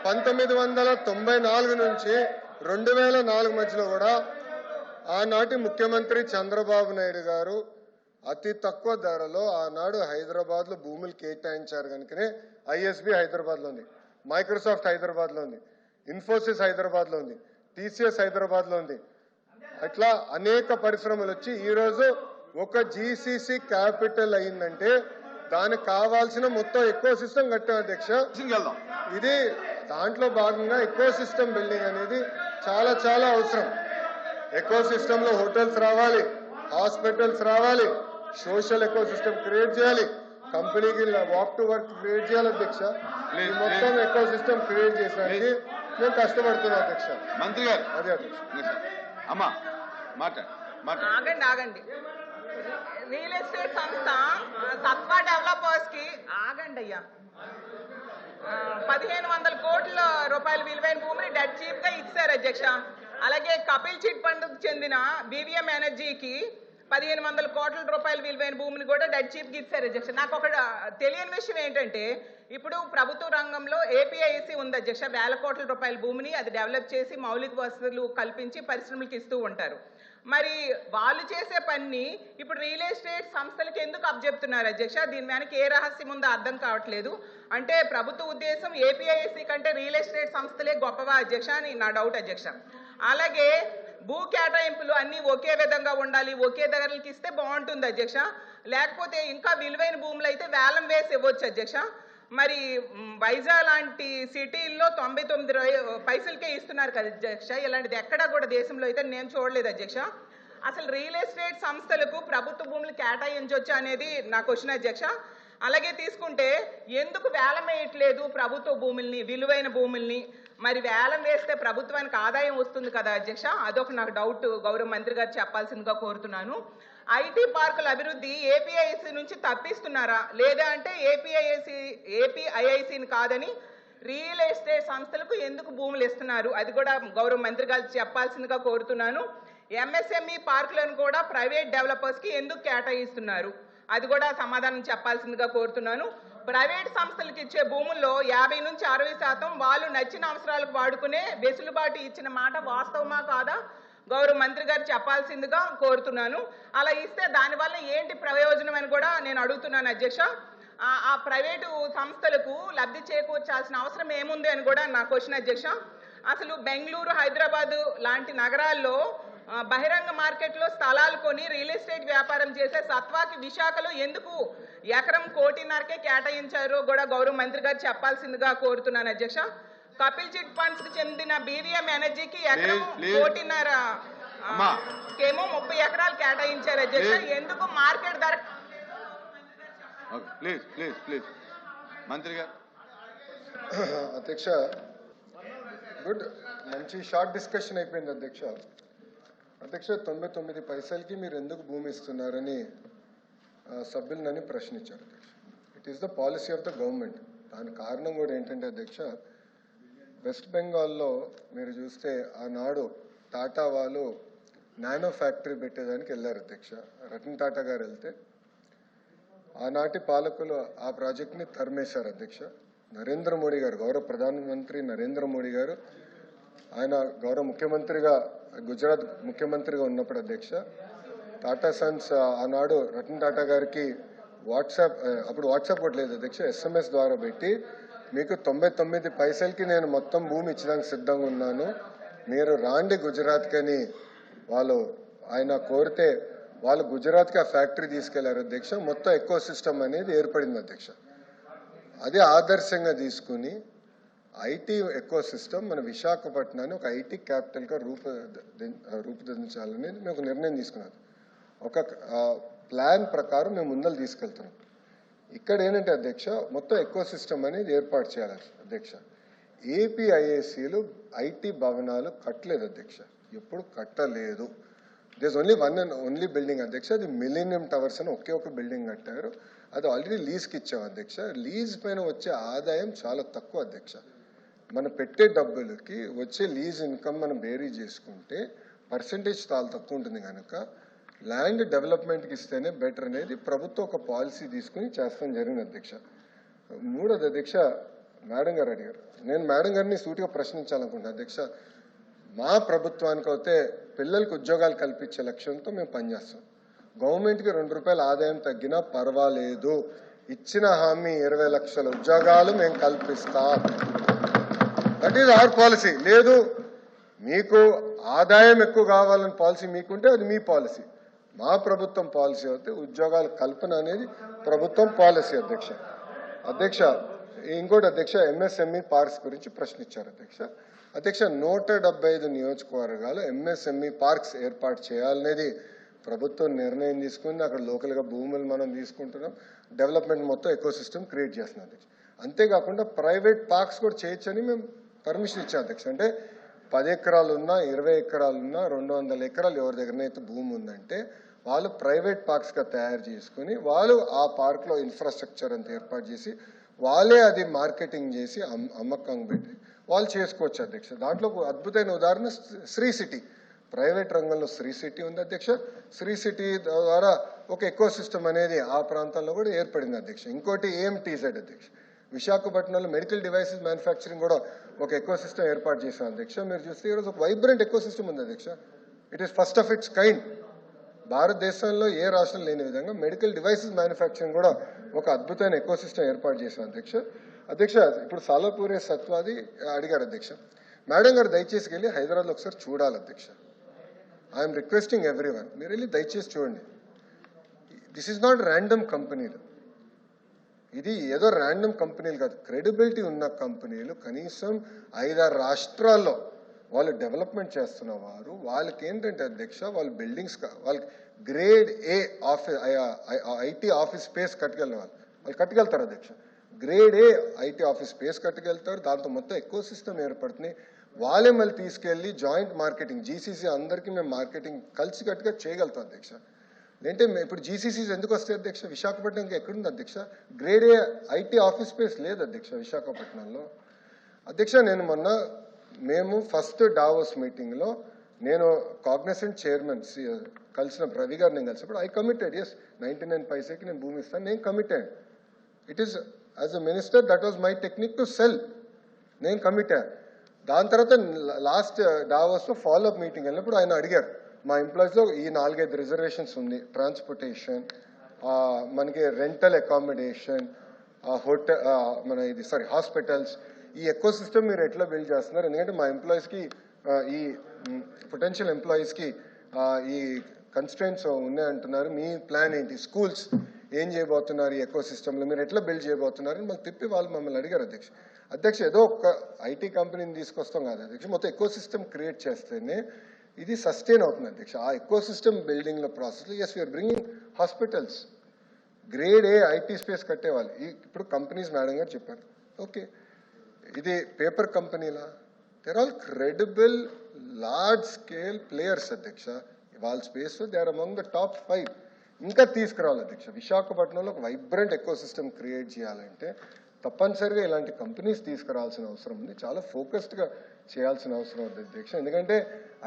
1994 నుంచి 2004 మధ్యలో కూడా ఆనాటి ముఖ్యమంత్రి చంద్రబాబు నాయుడు గారు అతి తక్కువ ధరలో ఆనాడు హైదరాబాద్లో భూములు కేటాయించారు కనుకనే ఐఎస్బి హైదరాబాద్లో ఉంది, మైక్రోసాఫ్ట్ హైదరాబాద్లో ఉంది, ఇన్ఫోసిస్ హైదరాబాద్లో ఉంది, టీసీఎస్ హైదరాబాద్లో ఉంది. అట్లా అనేక పరిశ్రమలు వచ్చి ఈరోజు ఒక జీసీసీ క్యాపిటల్ అయిందంటే దానికి కావాల్సిన మొత్తం ఎకో సిస్టమ్ కట్టాం అధ్యక్ష. వెళ్దాం. ఇది దాంట్లో భాగంగా ఎకో సిస్టమ్ బిల్డింగ్ అనేది చాలా చాలా అవసరం. ఎకో సిస్టమ్ లో హోటల్స్ రావాలి, హాస్పిటల్స్ రావాలి, సోషల్ ఎకో సిస్టమ్ క్రియేట్ చేయాలి, కంపెనీకి వాక్ టు వర్క్ క్రియేట్ చేయాలి అధ్యక్ష. ఈ మొత్తం ఎకో సిస్టమ్ క్రియేట్ చేసడానికి మేము కష్టపడుతున్నాం అధ్యక్ష. మంత్రి గారు అదే అధ్యక్ష. అమ్మా ఆగండి. రియల్ ఎస్టేట్ సంస్థ సత్వా డెవలపర్స్ కి ఆగండి అయ్యా 1500 కోట్ల రూపాయల విలువైన భూమిని డెడ్ చీప్ గా ఇచ్చారు అధ్యక్ష. అలాగే కపిల్ చిట్ ఫండ్ చెందిన బీవీఎం ఎనర్జీకి 1500 కోట్ల రూపాయల విలువైన భూమిని కూడా డెడ్ చీప్ కి ఇచ్చారు అధ్యక్ష. నాకు ఒక తెలియని విషయం ఏంటంటే ఇప్పుడు ప్రభుత్వ రంగంలో ఏపీఐసి ఉంది అధ్యక్ష. వేల కోట్ల రూపాయల భూమిని అది డెవలప్ చేసి మౌలిక వసతులు కల్పించి పరిశ్రమలకు ఇస్తూ ఉంటారు. మరి వాళ్ళు చేసే పని ఇప్పుడు రియల్ ఎస్టేట్ సంస్థలకి ఎందుకు అప్పచెప్తున్నారు అధ్యక్ష? దీని వెనక ఏ రహస్యం ఉందో అర్థం కావట్లేదు. అంటే ప్రభుత్వ ఉద్దేశం ఏపీఐసి కంటే రియల్ ఎస్టేట్ సంస్థలే గొప్పవా అధ్యక్ష అని నా డౌట్ అధ్యక్ష. అలాగే భూ కేటాయింపులు అన్నీ ఒకే విధంగా ఉండాలి, ఒకే ధరలకి ఇస్తే బాగుంటుంది అధ్యక్ష. లేకపోతే ఇంకా విలువైన భూములు అయితే వేలం వేసి ఇవ్వచ్చు అధ్యక్ష. మరి వైజాగ్ లాంటి సిటీల్లో 99 పైసలకే ఇస్తున్నారు కదా అధ్యక్ష. ఇలాంటిది ఎక్కడా కూడా దేశంలో అయితే నేను చూడలేదు అధ్యక్ష. అసలు రియల్ ఎస్టేట్ సంస్థలకు ప్రభుత్వ భూములు కేటాయించవచ్చు అనేది నా క్వశ్చన్ అధ్యక్ష. అలాగే తీసుకుంటే ఎందుకు వేలం వేయట్లేదు ప్రభుత్వ భూముల్ని, విలువైన భూముల్ని? మరి వేలం వేస్తే ప్రభుత్వానికి ఆదాయం వస్తుంది కదా అధ్యక్ష. అదొక నాకు డౌట్, గౌరవ మంత్రి గారు చెప్పాల్సిందిగా కోరుతున్నాను. ఐటీ పార్కుల అభివృద్ధి ఏపీఐసి నుంచి తప్పిస్తున్నారా, లేదా అంటే ఏపీఐఐసిని కాదని రియల్ ఎస్టేట్ సంస్థలకు ఎందుకు భూములు ఇస్తున్నారు? అది కూడా గౌరవ మంత్రి గారు చెప్పాల్సిందిగా కోరుతున్నాను. ఎంఎస్ఎంఈ పార్కులను కూడా ప్రైవేట్ డెవలపర్స్కి ఎందుకు కేటాయిస్తున్నారు? అది కూడా సమాధానం చెప్పాల్సిందిగా కోరుతున్నాను. ప్రైవేట్ సంస్థలకు ఇచ్చే భూముల్లో 50 నుంచి 60% వాళ్ళు నచ్చిన అవసరాలకు వాడుకునే వెసులుబాటు ఇచ్చిన మాట వాస్తవమా కాదా గౌరవ మంత్రి గారు చెప్పాల్సిందిగా కోరుతున్నాను. అలా ఇస్తే దానివల్ల ఏంటి ప్రయోజనం అని కూడా నేను అడుగుతున్నాను అధ్యక్ష. ఆ ప్రైవేటు సంస్థలకు లబ్ధి చేకూర్చాల్సిన అవసరం ఏముంది అని కూడా నా క్వశ్చన్ అధ్యక్ష. అసలు బెంగళూరు, హైదరాబాదు లాంటి నగరాల్లో బహిరంగ మార్కెట్లో స్థలాలు కొని రియల్ ఎస్టేట్ వ్యాపారం చేసే సత్వాకి విశాఖలో ఎందుకు ఎకరం 1.5 కేటాయించారో కూడా గౌరవ మంత్రి గారు చెప్పాల్సిందిగా కోరుతున్నాను అధ్యక్ష. కపిల్ చిట్ ఫండ్స్ కి చెందిన బీవీఎం ఎనర్జీకి ఎకరం 1.5 కేమో 30 ఎకరాలు కేటాయించారు అధ్యక్ష. ఎందుకు మార్కెట్ ధర? ప్లీజ్ మంత్రి గారు. అధ్యక్ష, గుడ్, మంచి షార్ట్ డిస్కషన్ అయిపోయింది అధ్యక్ష. అధ్యక్ష, 99 పైసలకి మీరు ఎందుకు భూమి ఇస్తున్నారని సభ్యులని ప్రశ్నించారు అధ్యక్ష. It is the policy of the government. దాని కారణం కూడా ఏంటంటే అధ్యక్ష, వెస్ట్ బెంగాల్లో మీరు చూస్తే ఆనాడు టాటా వాళ్ళు నానో ఫ్యాక్టరీ పెట్టేదానికి వెళ్ళారు అధ్యక్ష. రతన్ టాటా గారు వెళ్తే ఆనాటి పాలకులు ఆ ప్రాజెక్ట్ని తరిమేశారు అధ్యక్ష. నరేంద్ర మోడీ గారు, గౌరవ ప్రధానమంత్రి నరేంద్ర మోడీ గారు, ఆయన గౌరవ ముఖ్యమంత్రిగా గుజరాత్ ముఖ్యమంత్రిగా ఉన్నప్పుడు అధ్యక్ష, టాటా సన్స్ ఆనాడు రతన్ టాటా గారికి అప్పుడు వాట్సాప్ కూడా లేదు అధ్యక్ష, SMS ద్వారా పెట్టి మీకు 99 పైసలకి నేను మొత్తం భూమి ఇచ్చడానికి సిద్ధంగా ఉన్నాను, మీరు రాండి గుజరాత్కి అని ఆయన కోరితే వాళ్ళు గుజరాత్కి ఆ ఫ్యాక్టరీ తీసుకెళ్లారు అధ్యక్ష. మొత్తం ఎకో సిస్టమ్ అనేది ఏర్పడింది అధ్యక్ష. అది ఆదర్శంగా తీసుకుని ఐటీ ఎకో సిస్టమ్ మన విశాఖపట్నాన్ని ఒక ఐటీ క్యాపిటల్గా రూపుదిద్దించాలనేది మేము నిర్ణయం తీసుకున్నాం. ఒక ప్లాన్ ప్రకారం మేము ముందలు తీసుకెళ్తున్నాం. ఇక్కడ ఏంటంటే అధ్యక్ష, మొత్తం ఎకో సిస్టమ్ అనేది ఏర్పాటు చేయాలి అధ్యక్ష. ఏపీఐఏసీలు ఐటీ భవనాలు కట్టలేదు అధ్యక్ష, ఎప్పుడు కట్టలేదు. దిస్ ఓన్లీ బిల్డింగ్ అధ్యక్ష. అది మిలీనియం టవర్స్ అని ఒకే ఒక బిల్డింగ్ కట్టారు. అది ఆల్రెడీ లీజ్కి ఇచ్చాం అధ్యక్ష. లీజ్ పైన వచ్చే ఆదాయం చాలా తక్కువ అధ్యక్ష. మనం పెట్టే డబ్బులకి వచ్చే లీజ్ ఇన్కమ్ మనం బేరీ చేసుకుంటే పర్సంటేజ్ చాలా తక్కువ ఉంటుంది కనుక ల్యాండ్ డెవలప్మెంట్కి ఇస్తేనే బెటర్ అనేది ప్రభుత్వం ఒక పాలసీ తీసుకుని చేస్తాం జరిగింది అధ్యక్ష. మూడోది అధ్యక్ష, మేడం గారు అడిగారు. నేను మేడం గారిని సూటిగా ప్రశ్నించాలనుకుంటున్నాను అధ్యక్ష. మా ప్రభుత్వానికి అయితే పిల్లలకు ఉద్యోగాలు కల్పించే లక్ష్యంతో మేము పనిచేస్తాం. గవర్నమెంట్కి 2 రూపాయల ఆదాయం తగ్గినా పర్వాలేదు, ఇచ్చిన హామీ 20 లక్షల ఉద్యోగాలు మేము కల్పిస్తాం. That is our policy. లేదు మీకు ఆదాయం ఎక్కువ కావాలని పాలసీ మీకుంటే అది మీ పాలసీ. మా ప్రభుత్వం పాలసీ అయితే ఉద్యోగాల కల్పన అనేది ప్రభుత్వం పాలసీ. అధ్యక్ష ఇంకోటి అధ్యక్ష, ఎంఎస్ఎంఈ పార్క్స్ గురించి ప్రశ్నించారు అధ్యక్ష 175 నియోజకవర్గాలు ఎంఎస్ఎంఈ పార్క్స్ ఏర్పాటు చేయాలనేది ప్రభుత్వం నిర్ణయం తీసుకుంది. అక్కడ లోకల్గా భూములు మనం తీసుకుంటున్నాం, డెవలప్మెంట్ మొత్తం ఎకో సిస్టమ్ క్రియేట్ చేస్తున్నాం అధ్యక్ష. అంతేకాకుండా ప్రైవేట్ పార్క్స్ కూడా చేయొచ్చని మేము పర్మిషన్ ఇచ్చాం అధ్యక్ష. అంటే 10 ఎకరాలు ఉన్నా 20 ఎకరాలు ఉన్నా 200 ఎకరాలు ఎవరి దగ్గరనైతే భూమి ఉందంటే వాళ్ళు ప్రైవేట్ పార్క్స్గా తయారు చేసుకుని వాళ్ళు ఆ పార్క్లో ఇన్ఫ్రాస్ట్రక్చర్ అంతా ఏర్పాటు చేసి వాళ్ళే అది మార్కెటింగ్ చేసి అమ్మకం పెట్టి వాళ్ళు చేసుకోవచ్చు అధ్యక్ష. దాంట్లో అద్భుతమైన ఉదాహరణ శ్రీ సిటీ. ప్రైవేట్ రంగంలో శ్రీ సిటీ ఉంది అధ్యక్ష. శ్రీ సిటీ ద్వారా ఒక ఎకో సిస్టమ్ అనేది ఆ ప్రాంతంలో కూడా ఏర్పడింది అధ్యక్ష. ఇంకోటి ఏఎంటీజెడ్ అధ్యక్ష, విశాఖపట్నంలో మెడికల్ డివైసెస్ మ్యానుఫ్యాక్చరింగ్ కూడా ఒక ఎకో సిస్టమ్ ఏర్పాటు చేశాం అధ్యక్ష. మీరు చూస్తే ఈరోజు ఒక వైబ్రెంట్ ఎకో సిస్టమ్ ఉంది అధ్యక్ష. It is first of it's kind. భారతదేశంలో ఏ రాష్ట్రం లేని విధంగా మెడికల్ డివైసెస్ మ్యానుఫ్యాక్చరింగ్ కూడా ఒక అద్భుతమైన ఎకో సిస్టమ్ ఏర్పాటు చేశాం అధ్యక్ష. ఇప్పుడు సాలపూరే సత్వాది అడిగారు అధ్యక్ష. మేడం గారు దయచేసి వెళ్ళి హైదరాబాద్లో ఒకసారి చూడాలి అధ్యక్ష. ఐఎమ్ రిక్వెస్టింగ్ ఎవ్రీ వన్, మీరు వెళ్ళి దయచేసి చూడండి. దిస్ ఈజ్ నాట్ ర్యాండమ్ కంపెనీలు, ఇది ఏదో ర్యాండమ్ కంపెనీలు కాదు, క్రెడిబిలిటీ ఉన్న కంపెనీలు. కనీసం 5-6 రాష్ట్రాల్లో వాళ్ళు డెవలప్మెంట్ చేస్తున్న వారు. వాళ్ళకి ఏంటంటే అధ్యక్ష, వాళ్ళు బిల్డింగ్స్ వాళ్ళకి grade A office IT office space కట్టుకెళ్ళేవాళ్ళు, వాళ్ళు కట్టుకెళ్తారు అధ్యక్ష. Grade A IT office space కట్టుకెళ్తారు, దాంతో మొత్తం ఎకో సిస్టమ్ ఏర్పడుతుంది. వాళ్ళే మళ్ళీ తీసుకెళ్ళి జాయింట్ మార్కెటింగ్, జీసీసీ అందరికీ మేము మార్కెటింగ్ కలిసికట్టుగా చేయగలుగుతాం అధ్యక్ష. లేదంటే ఇప్పుడు జీసీసీస్ ఎందుకు వస్తాయి అధ్యక్ష? విశాఖపట్నంకి ఎక్కడుంది అధ్యక్ష? Grade A IT office space లేదు అధ్యక్ష విశాఖపట్నంలో. అధ్యక్ష మేము ఫస్ట్ డావోస్ మీటింగ్లో నేను కాగ్నిసెంట్ చైర్మన్ కలిసిన రవి గారు నేను కలిసినప్పుడు ఐ కమిటెడ్, ఎస్ 99 పైసకి నేను భూమి ఇస్తాను, నేను committed. It is as a minister that was my technique to cell, నేను కమిటెడ్. దాని తర్వాత లాస్ట్ డావోస్లో ఫాలోఅప్ మీటింగ్ వెళ్ళినప్పుడు ఆయన అడిగారు, మా ఎంప్లాయీస్లో ఈ 4-5 రిజర్వేషన్స్ ఉంది, ట్రాన్స్పోర్టేషన్, మనకి రెంటల్ అకామిడేషన్, హోటల్, హాస్పిటల్స్, ఈ ఎకో సిస్టమ్ మీరు ఎట్లా బిల్డ్ చేస్తున్నారు? ఎందుకంటే మా ఎంప్లాయీస్కి ఈ పొటెన్షియల్ ఎంప్లాయీస్కి ఈ కన్స్ట్రెంట్స్ ఉన్నాయంటున్నారు, మీ ప్లాన్ ఏంటి? స్కూల్స్ ఏం చేయబోతున్నారు ఈ ఎకో సిస్టంలో, మీరు ఎట్లా బిల్డ్ చేయబోతున్నారు అని మాకు తిప్పి వాళ్ళు మమ్మల్ని అడిగారు అధ్యక్ష. ఏదో ఒక ఐటీ కంపెనీని తీసుకొస్తాం కాదు అధ్యక్ష, మొత్తం ఎకో సిస్టమ్ క్రియేట్ చేస్తేనే ఇది సస్టైన్ అవుతుంది అధ్యక్ష. ఆ ఎకో సిస్టమ్ బిల్డింగ్లో ప్రాసెస్లో as we're bringing hospitals, grade A IT space కట్టేవాళ్ళు. ఇప్పుడు కంపెనీస్ మేడం గారు చెప్పారు, ఓకే ఇది పేపర్ కంపెనీలా? There all credible large scale players అధ్యక్ష. వాళ్ళ స్పేస్లో they are among the top 5. ఇంకా తీసుకురావాలి అధ్యక్ష. విశాఖపట్నంలో ఒక వైబ్రెంట్ ఎకో సిస్టమ్ క్రియేట్ చేయాలంటే తప్పనిసరిగా ఇలాంటి కంపెనీస్ తీసుకురావాల్సిన అవసరం ఉంది, చాలా ఫోకస్డ్గా చేయాల్సిన అవసరం ఉంది అధ్యక్ష. ఎందుకంటే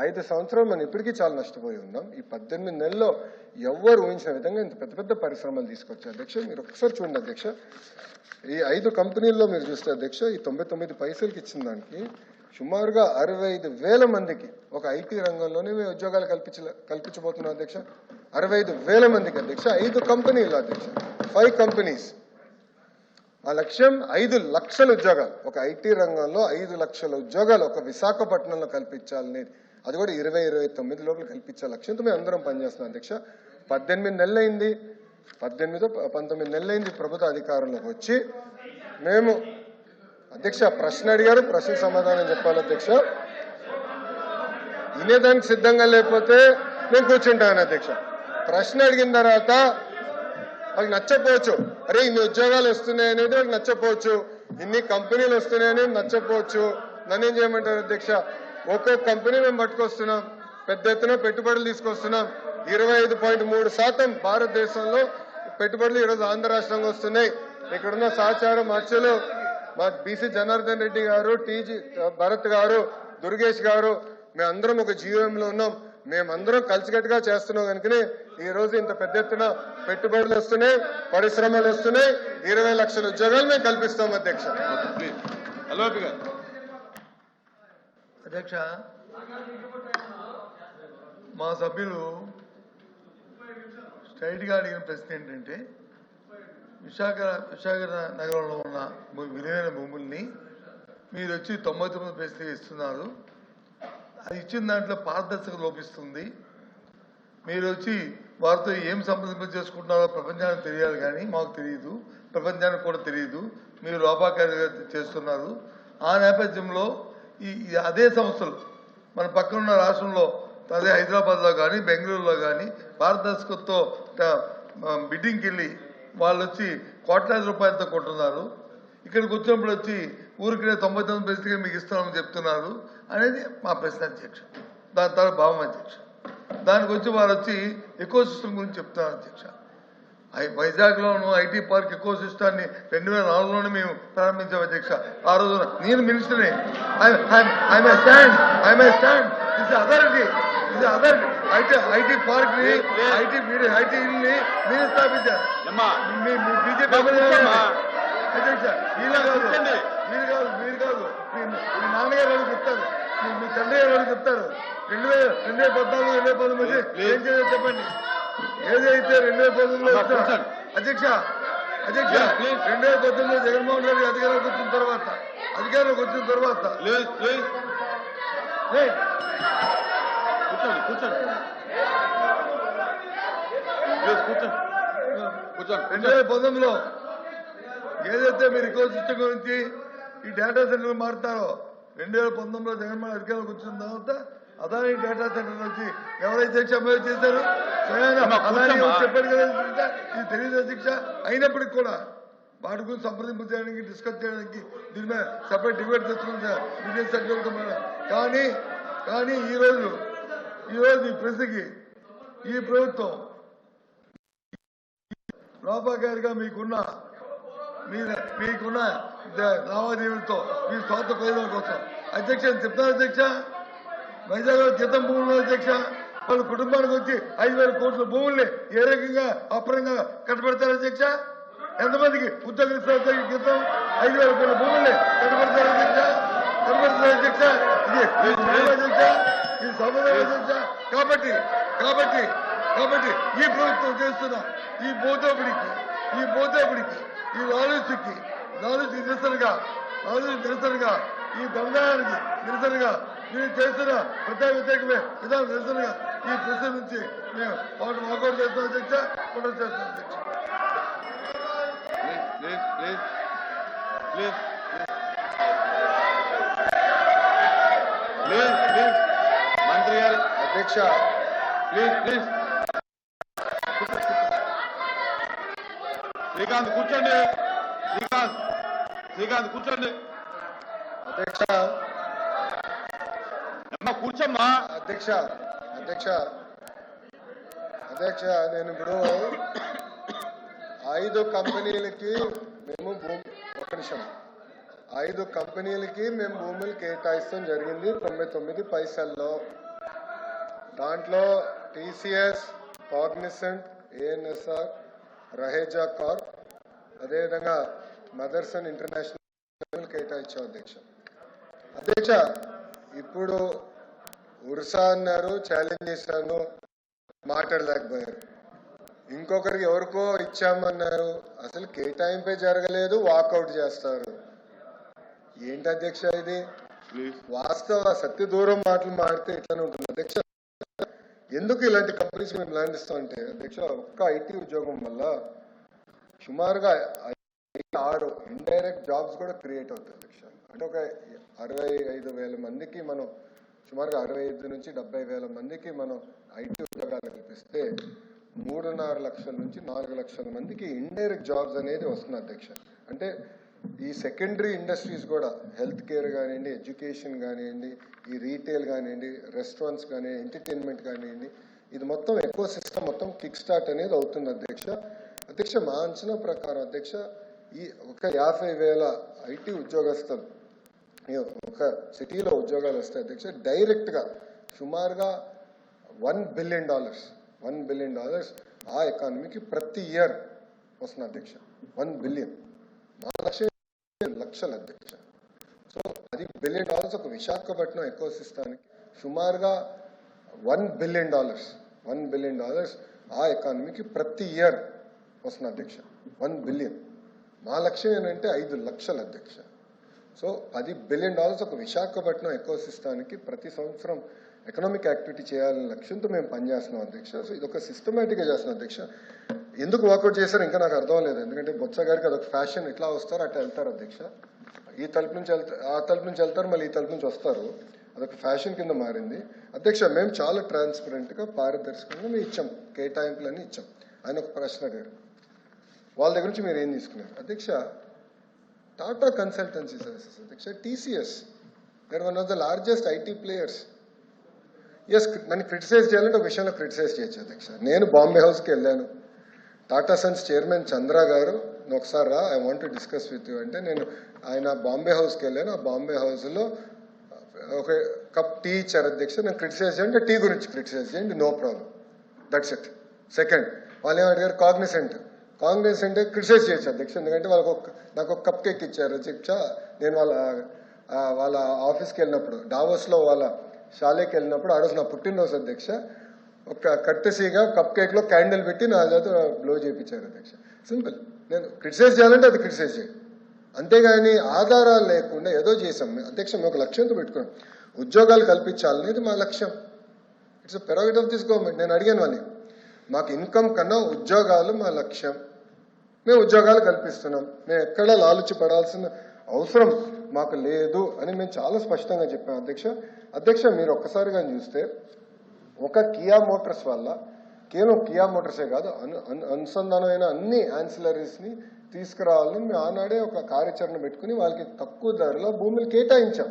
5 సంవత్సరాలు మనం ఇప్పటికీ చాలా నష్టపోయి ఉన్నాం. ఈ 18 నెలల్లో ఎవ్వరు ఊహించిన విధంగా ఇంత పెద్ద పెద్ద పరిశ్రమలు తీసుకొచ్చారు అధ్యక్ష. మీరు ఒకసారి చూడండి అధ్యక్ష, ఈ 5 కంపెనీల్లో మీరు చూస్తే అధ్యక్ష, ఈ 99 పైసలకి ఇచ్చిన దానికి సుమారుగా 65,000 మందికి ఒక ఐటీ రంగంలోనే మేము ఉద్యోగాలు కల్పించబోతున్నాం అధ్యక్ష. 65,000 మందికి అధ్యక్ష, 5 కంపెనీలు అధ్యక్ష, 5 కంపెనీస్. ఆ లక్ష్యం 5 లక్షల ఉద్యోగాలు, ఒక ఐటీ రంగంలో 5 లక్షల ఉద్యోగాలు ఒక విశాఖపట్నంలో కల్పించాలనేది, అది కూడా 2029 లోపల కల్పించే లక్ష్యంతో మేము అందరం పనిచేస్తున్నాం అధ్యక్ష. 18 నెలలైంది, 19 నెలలైంది ప్రభుత్వ అధికారంలోకి వచ్చి. మేము అధ్యక్ష ప్రశ్న అడిగారు, ప్రశ్న సమాధానం చెప్పాలి అధ్యక్ష. వినేదానికి సిద్ధంగా లేకపోతే నేను కూర్చుంటాను అధ్యక్ష. ప్రశ్న అడిగిన తర్వాత వాళ్ళకి నచ్చపోవచ్చు, అరే ఇన్ని ఉద్యోగాలు వస్తున్నాయనేది వాళ్ళకి నచ్చపోవచ్చు, ఇన్ని కంపెనీలు వస్తున్నాయని నచ్చపోవచ్చు. నన్ను ఏం చేయమంటారు అధ్యక్ష? ఒక్కొక్క కంపెనీ మేము పట్టుకొస్తున్నాం, పెద్ద ఎత్తున పెట్టుబడులు తీసుకొస్తున్నాం. 25.3% భారతదేశంలో పెట్టుబడులు ఈరోజు ఆంధ్ర రాష్ట్రంగా వస్తున్నాయి. ఇక్కడున్న సహచారం అర్చలు మా బీసీ జనార్దన్ రెడ్డి గారు, టీజీ భరత్ గారు, దుర్గేష్ గారు, మేమందరం ఒక జీవోఎంలో ఉన్నాం. మేమందరం కలిసికట్టుగా చేస్తున్నాం కనుకనే ఈ రోజు ఇంత పెద్ద ఎత్తున పెట్టుబడులు వస్తున్నాయి, పరిశ్రమలు వస్తున్నాయి, 20 లక్షల ఉద్యోగాలు మేము కల్పిస్తాం అధ్యక్ష. అధ్యక్ష మా సభ్యులు స్ట్రైట్గా అడిగిన ప్రశ్న ఏంటంటే విశాఖ నగరంలో ఉన్న విలువైన భూముల్ని మీరు వచ్చి 99 పైసలు ఇస్తున్నారు. అది ఇచ్చిన దాంట్లో పారదర్శకత లోపిస్తుంది. మీరు వచ్చి వారితో ఏం సంప్రదింపు చేసుకుంటున్నారో ప్రపంచానికి తెలియాలి, కానీ మాకు తెలియదు, ప్రపంచానికి కూడా తెలియదు. మీరు లోపాకారిగా చేస్తున్నారు. ఆ నేపథ్యంలో అదే సంస్థలు మన పక్కనున్న రాష్ట్రంలో, అదే హైదరాబాద్లో కానీ బెంగళూరులో కానీ పారదర్శకతతో బిడ్డింగ్కి వెళ్ళి వాళ్ళు వచ్చి కోట్లాది రూపాయలతో కొంటున్నారు. ఇక్కడికి వచ్చినప్పుడు వచ్చి ఊరికి 99 పైసలుగా మీకు ఇస్తున్నామని చెప్తున్నారు అనేది మా ప్రశ్న అధ్యక్ష. దాని తర్వాత భావం అధ్యక్ష. దానికి వచ్చి వారు వచ్చి ఎకో సిస్టమ్ గురించి చెప్తున్నారు అధ్యక్ష. వైజాగ్లోను ఐటీ పార్క్ ఎకో సిస్టాన్ని 2004లోనే మేము ప్రారంభించాం అధ్యక్ష. ఆ రోజు నేను మినిస్టర్ని. ఐటీ పార్క్ ని ఐటీని నేను స్థాపించాను. బీజేపీ అధ్యక్ష. మీరు కాదు మీ నాన్నగారు అని చెప్తారు, మీ తండ్రి గారు అని చెప్తారు. 2014, 2019 ఏం చేయాలో చెప్పండి. ఏదైతే 2019లో అధ్యక్ష 2019లో జగన్మోహన్ రెడ్డి అధికారంలోకి వచ్చిన తర్వాత కూర్చోండి 2019లో ఏదైతే మీరు ఎకో సిస్టమ్ గురించి ఈ డేటా సెంటర్ మారుతారో 2019లో జగన్మోహన్ అధికారంలోకి వచ్చిన తర్వాత అదాని డేటా సెంటర్ వచ్చి ఎవరైతే అమలు చేశారు అదాని చెప్పారు కదా. ఇది తెలియదు అధ్యక్ష. అయినప్పటికీ కూడా వాటి గురించి సంప్రదింపు చేయడానికి, డిస్కస్ చేయడానికి దీని మీద సపరేట్ డిబేట్ తెచ్చుకుంటా బిజినెస్ సెక్టర్. కానీ ఈరోజు ఈ ప్రశ్నకి ఈ ప్రభుత్వం లోపాకారిగా మీకున్న లావాదేవీలతో మీ స్వార్థ ప్రయోజనం కోసం అధ్యక్ష చెప్తారు అధ్యక్ష. వైజాగ్లో క్రితం భూములు అధ్యక్ష వాళ్ళ కుటుంబానికి వచ్చి 5,000 కోట్ల భూముల్ని ఏ రకంగా అప్రంగా కట్టబెడతారు అధ్యక్ష. ఎంతమందికి ఉద్యోగం ఇస్తారు క్రితం 5,000 కోట్ల భూముల్ని కట్టబెడతారు అధ్యక్ష. అధ్యక్ష ఇది సమాధానం అధ్యక్ష. కాబట్టి ఈ ప్రభుత్వం చేస్తున్న ఈ పోతోపిడికి ఈ లాలూచికి నిరసనగా ఈ దందానికి నిరసనగా మీరు చేస్తున్న వ్యతిరేకమే విధానం నిరసనగా ఈ ప్రశ్న నుంచి మేము వాకౌట్ చేస్తాం అధ్యక్ష. కూడా చేస్తాం అధ్యక్ష. మంత్రి గారు అధ్యక్ష ప్లీజ్ శ్రీకాంత్ కూర్చోండి. శ్రీకాంత్ కూర్చోండి. అధ్యక్ష కూర్చోమ్మా. అధ్యక్ష నేను ఇప్పుడు 5 కంపెనీలకి మేము ఒక నిమిషం 5 కంపెనీలకి మేము భూములు కేటాయిస్తాం జరిగింది 99 పైసల్లో. దాంట్లో TCS, Cognizant, ANSR, Raheja Corp, అదేవిధంగా మదర్సన్ ఇంటర్నేషనల్ కేటాయించాం అధ్యక్ష. ఇప్పుడు ఉర్సా అన్నారు, ఛాలెంజ్ చేశాను, మాట్లాడలేకపోయారు. ఇంకొకరికి ఎవరికో ఇచ్చామన్నారు, అసలు కేటాయింపే జరగలేదు, వాకౌట్ చేస్తారు. ఏంటి అధ్యక్ష ఇది? వాస్తవ సత్య దూరం మాటలు మాడితే ఇట్లానే ఉంటుంది అధ్యక్ష. ఎందుకు ఇలాంటి కంపెనీస్ మేము ల్యాండ్ ఇస్తామంటే అధ్యక్ష, ఒక్క ఐటీ ఉద్యోగం వల్ల సుమారుగా 6 ఇండైరెక్ట్ జాబ్స్ కూడా క్రియేట్ అవుతాయి అధ్యక్ష. అంటే ఒక 65,000 మందికి మనం సుమారుగా 65 నుంచి 70,000 మందికి మనం ఐటీ ఉద్యోగాలు కల్పిస్తే 3.5 లక్షల నుంచి 4 లక్షల మందికి ఇండైరెక్ట్ జాబ్స్ అనేది వస్తుంది అధ్యక్ష. అంటే ఈ సెకండరీ ఇండస్ట్రీస్ కూడా హెల్త్ కేర్ కానివ్వండి, ఎడ్యుకేషన్ కానివ్వండి, ఈ రీటైల్ కానివ్వండి, రెస్టారెంట్స్ కానివ్వండి, ఎంటర్టైన్మెంట్ కానివ్వండి, ఇది మొత్తం ఎకో సిస్టమ్ మొత్తం కిక్ స్టార్ట్ అనేది అవుతుంది అధ్యక్ష. మా అంచనా ప్రకారం అధ్యక్ష ఈ ఒక 50,000 ఐటీ ఉద్యోగస్తులు ఒక సిటీలో ఉద్యోగాలు వస్తాయి అధ్యక్ష. డైరెక్ట్గా సుమారుగా $1 బిలియన్ ఆ ఎకానమీకి ప్రతి ఇయర్ వస్తుంది అధ్యక్ష. 1 బిలియన్ 4 లక్షలు అధ్యక్ష. సో అది $1 బిలియన్ ఒక విశాఖపట్నం ఎకో సిస్టానికి సుమారుగా $1 billion ఆ ఎకానమీకి ప్రతి ఇయర్ వస్తుంది అధ్యక్ష. 1 బిలియన్. మా లక్ష్యం ఏంటంటే 5 లక్షల అధ్యక్ష. సో $10 బిలియన్ ఒక విశాఖపట్నం ఎకోసిస్టానికి ప్రతి సంవత్సరం ఎకనామిక్ యాక్టివిటీ చేయాలనే లక్ష్యంతో మేము పనిచేస్తున్నాం అధ్యక్ష. సో ఇది ఒక సిస్టమేటిక్గా చేస్తున్నాం అధ్యక్ష. ఎందుకు వర్కౌట్ చేశారో ఇంకా నాకు అర్థం లేదు. ఎందుకంటే బొత్స గారికి అదొక ఫ్యాషన్, ఇట్లా వస్తారు అట్లా వెళ్తారు అధ్యక్ష. ఈ తలుపు నుంచి ఆ తలుపు నుంచి వెళ్తారు, మళ్ళీ ఈ తలుపు నుంచి వస్తారు. అదొక ఫ్యాషన్ కింద మారింది అధ్యక్ష. మేము చాలా ట్రాన్స్పరెంట్గా పారదర్శకంగా మేము ఇచ్చాం, కేటాయింపులన్నీ ఇచ్చాం. ఆయన ఒక ప్రశ్న అడిగారు, వాళ్ళ దగ్గర నుంచి మీరు ఏం తీసుకున్నారు అధ్యక్ష? టాటా కన్సల్టెన్సీ సర్వీసెస్ అధ్యక్ష, TCS, they're one of the largest IT players. Yes, నన్ను క్రిటిసైజ్ చేయాలంటే ఒక విషయంలో క్రిటిసైజ్ చేయొచ్చు అధ్యక్ష. నేను బాంబే హౌస్కి వెళ్ళాను, టాటా సన్స్ చైర్మన్ చంద్ర గారు ఒకసారి రా, I want to discuss with you అంటే నేను ఆయన బాంబే హౌస్కి వెళ్ళాను. ఆ బాంబే హౌస్లో ఒక కప్ టీ ఇచ్చారు అధ్యక్ష. నేను క్రిటిసైజ్ చేయండి, టీ గురించి క్రిటిసైజ్ చేయండి, no problem, that's it. Second, వాళ్ళు ఏమడిగారు, కాగ్నిసెంట్ క్రిటిసైజ్ చేయొచ్చు అధ్యక్ష, ఎందుకంటే నాకు ఒక కప్ కేక్ ఇచ్చారు అధ్యక్ష. నేను వాళ్ళ ఆఫీస్కి వెళ్ళినప్పుడు, డావోస్లో వాళ్ళ షాలేకి వెళ్ళినప్పుడు, ఆ రోజు నా పుట్టినరోజు అధ్యక్ష, ఒక కట్టెసీగా కప్ కేక్లో క్యాండిల్ పెట్టి నా చేత బ్లో చేయించారు అధ్యక్ష. సింపుల్. నేను క్రిటిసైజ్ చేయాలంటే అది క్రిటిసైజ్ చేయండి, అంతేగాని ఆధారాలు లేకుండా ఏదో చేసాం అధ్యక్ష. మేము ఒక లక్ష్యంతో పెట్టుకున్నాం, ఉద్యోగాలు కల్పించాలనేది మా లక్ష్యం. It's a prerogative of this government. నేను అడిగాను వాళ్ళని, మాకు ఇన్కమ్ కన్నా ఉద్యోగాలు మా లక్ష్యం, మేము ఉద్యోగాలు కల్పిస్తున్నాం, మేము ఎక్కడా లాలుచి పడాల్సిన అవసరం మాకు లేదు అని మేము చాలా స్పష్టంగా చెప్పాం అధ్యక్ష. మీరు ఒక్కసారిగా చూస్తే ఒక కియా మోటార్స్ వల్ల, కేవలం కియా మోటార్సే కాదు, అనుసంధానమైన అన్ని యాన్సిలరీస్ని తీసుకురావాలని మేము ఆనాడే ఒక కార్యాచరణ పెట్టుకుని వాళ్ళకి తక్కువ ధరలో భూములు కేటాయించాం.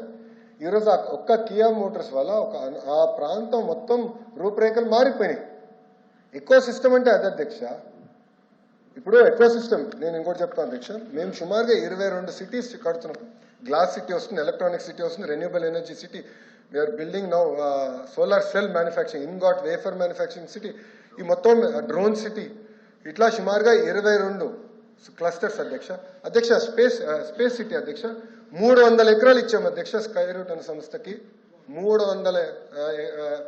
ఈరోజు ఒక్క కియా మోటార్స్ వల్ల ఆ ప్రాంతం మొత్తం రూపురేఖలు మారిపోయినాయి. ఎకో సిస్టమ్ అంటే అది అధ్యక్ష. ఇప్పుడు ఎకో సిస్టమ్ నేను ఇంకోటి చెప్తాను అధ్యక్ష. మేము సుమారుగా 22 సిటీస్ కడుతున్నాం. గ్లాస్ సిటీ వస్తుంది, ఎలక్ట్రానిక్ సిటీ వస్తుంది, renewable energy city, we're building now solar cell manufacturing, ingot wafer manufacturing city, ఈ మొత్తం డ్రోన్ సిటీ, ఇట్లా సుమారుగా 22 క్లస్టర్స్ అధ్యక్ష. స్పేస్ సిటీ అధ్యక్ష 300 ఎకరాలు ఇచ్చాము అధ్యక్ష. స్కై రూట్ అనే సంస్థకి 300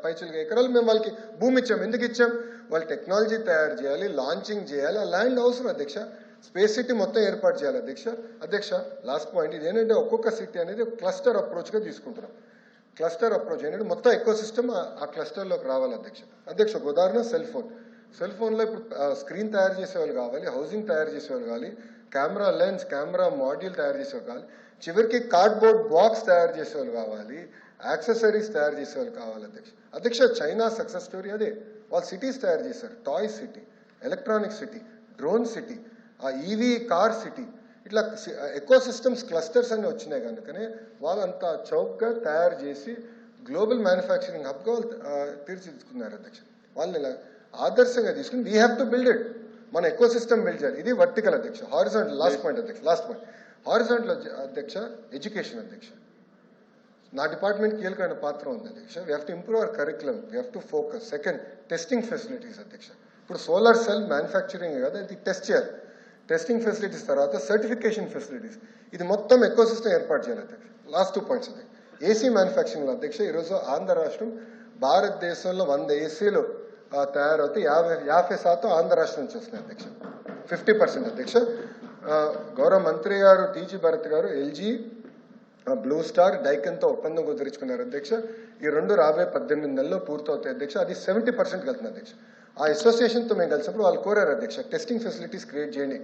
పైచిలుగా ఎకరాలు మేము వాళ్ళకి భూమి ఇచ్చాం. ఎందుకు ఇచ్చాం? వాళ్ళు టెక్నాలజీ తయారు చేయాలి, లాంచింగ్ చేయాలి, ఆ ల్యాండ్ అవసరం అధ్యక్ష. స్పేస్ సిటీ మొత్తం ఏర్పాటు చేయాలి అధ్యక్ష. లాస్ట్ పాయింట్ ఇది ఏంటంటే, ఒక్కొక్క సిటీ అనేది క్లస్టర్ అప్రోచ్గా తీసుకుంటున్నాం. క్లస్టర్ అప్రోచ్ ఏంటంటే మొత్తం ఎకో సిస్టమ్ ఆ క్లస్టర్లోకి రావాలి అధ్యక్ష. ఒక ఉదాహరణ, సెల్ ఫోన్లో ఇప్పుడు స్క్రీన్ తయారు చేసేవాళ్ళు కావాలి, హౌసింగ్ తయారు చేసేవాళ్ళు కావాలి, కెమెరా లెన్స్, కెమెరా మాడ్యూల్ తయారు చేసేవాళ్ళు కావాలి, చివరికి కార్డ్బోర్డ్ బాక్స్ తయారు చేసేవాళ్ళు కావాలి, యాక్సెసరీస్ తయారు చేసేవాళ్ళు కావాలి అధ్యక్ష. చైనా సక్సెస్ స్టోరీ అదే. వాళ్ళు సిటీస్ తయారు చేశారు, toy city, electronic city, drone city, ఆ ఈవీ కార్ సిటీ, ఇట్లా ఎకో సిస్టమ్స్ క్లస్టర్స్ అన్ని వచ్చినాయి కనుకనే వాళ్ళంతా చౌకగా తయారు చేసి గ్లోబల్ మ్యానుఫ్యాక్చరింగ్ హబ్గా వాళ్ళు తీర్చిదిద్దుకున్నారు అధ్యక్ష. వాళ్ళని ఇలా ఆదర్శంగా తీసుకుని we have to build it. మన ఎకో సిస్టమ్ బిల్డ్ చేయాలి. ఇది వర్టికల్ అధ్యక్ష. హారిజాంటల్ లాస్ట్ పాయింట్ హారిజాంటల్ అధ్యక్ష, ఎడ్యుకేషన్ అధ్యక్ష. నా డిపార్ట్మెంట్ కీలకమైన పాత్ర ఉంది అధ్యక్ష. We have to improve our curriculum, we have to focus. Second, testing facilities అధ్యక్ష. ఇప్పుడు సోలార్ సెల్ మ్యానుఫ్యాక్చరింగ్ కదా, ఇది టెస్ట్ చేయాలి. టెస్టింగ్ ఫెసిలిటీస్ తర్వాత సర్టిఫికేషన్ ఫెసిలిటీస్, ఇది మొత్తం ఎకో సిస్టమ్ ఏర్పాటు చేయాలి అధ్యక్ష. లాస్ట్ 2 పాయింట్స్ అధ్యక్ష. ఏసీ మ్యానుఫ్యాక్చరింగ్ అధ్యక్ష, ఈరోజు ఆంధ్ర రాష్ట్రం భారతదేశంలో 100 ఏసీలు తయారవుతాయి, 50% ఆంధ్ర రాష్ట్రం నుంచి వస్తున్నాయి అధ్యక్ష. 50% అధ్యక్ష. గౌరవ మంత్రి గారు టీజీ భరత్ గారు ఎల్జీ, బ్లూ స్టార్, డైకన్తో ఒప్పందం కుదుర్చుకున్నారు అధ్యక్ష. ఈ రెండు రాబోయే 18 నెలల్లో పూర్తవుతాయి అధ్యక్ష. అది 70% వెళ్తుంది అధ్యక్ష. ఆ అసోసియేషన్తో మేము కలిసినప్పుడు వాళ్ళు కోరారు అధ్యక్ష, టెస్టింగ్ ఫెసిలిటీస్ క్రియేట్ చేయండి,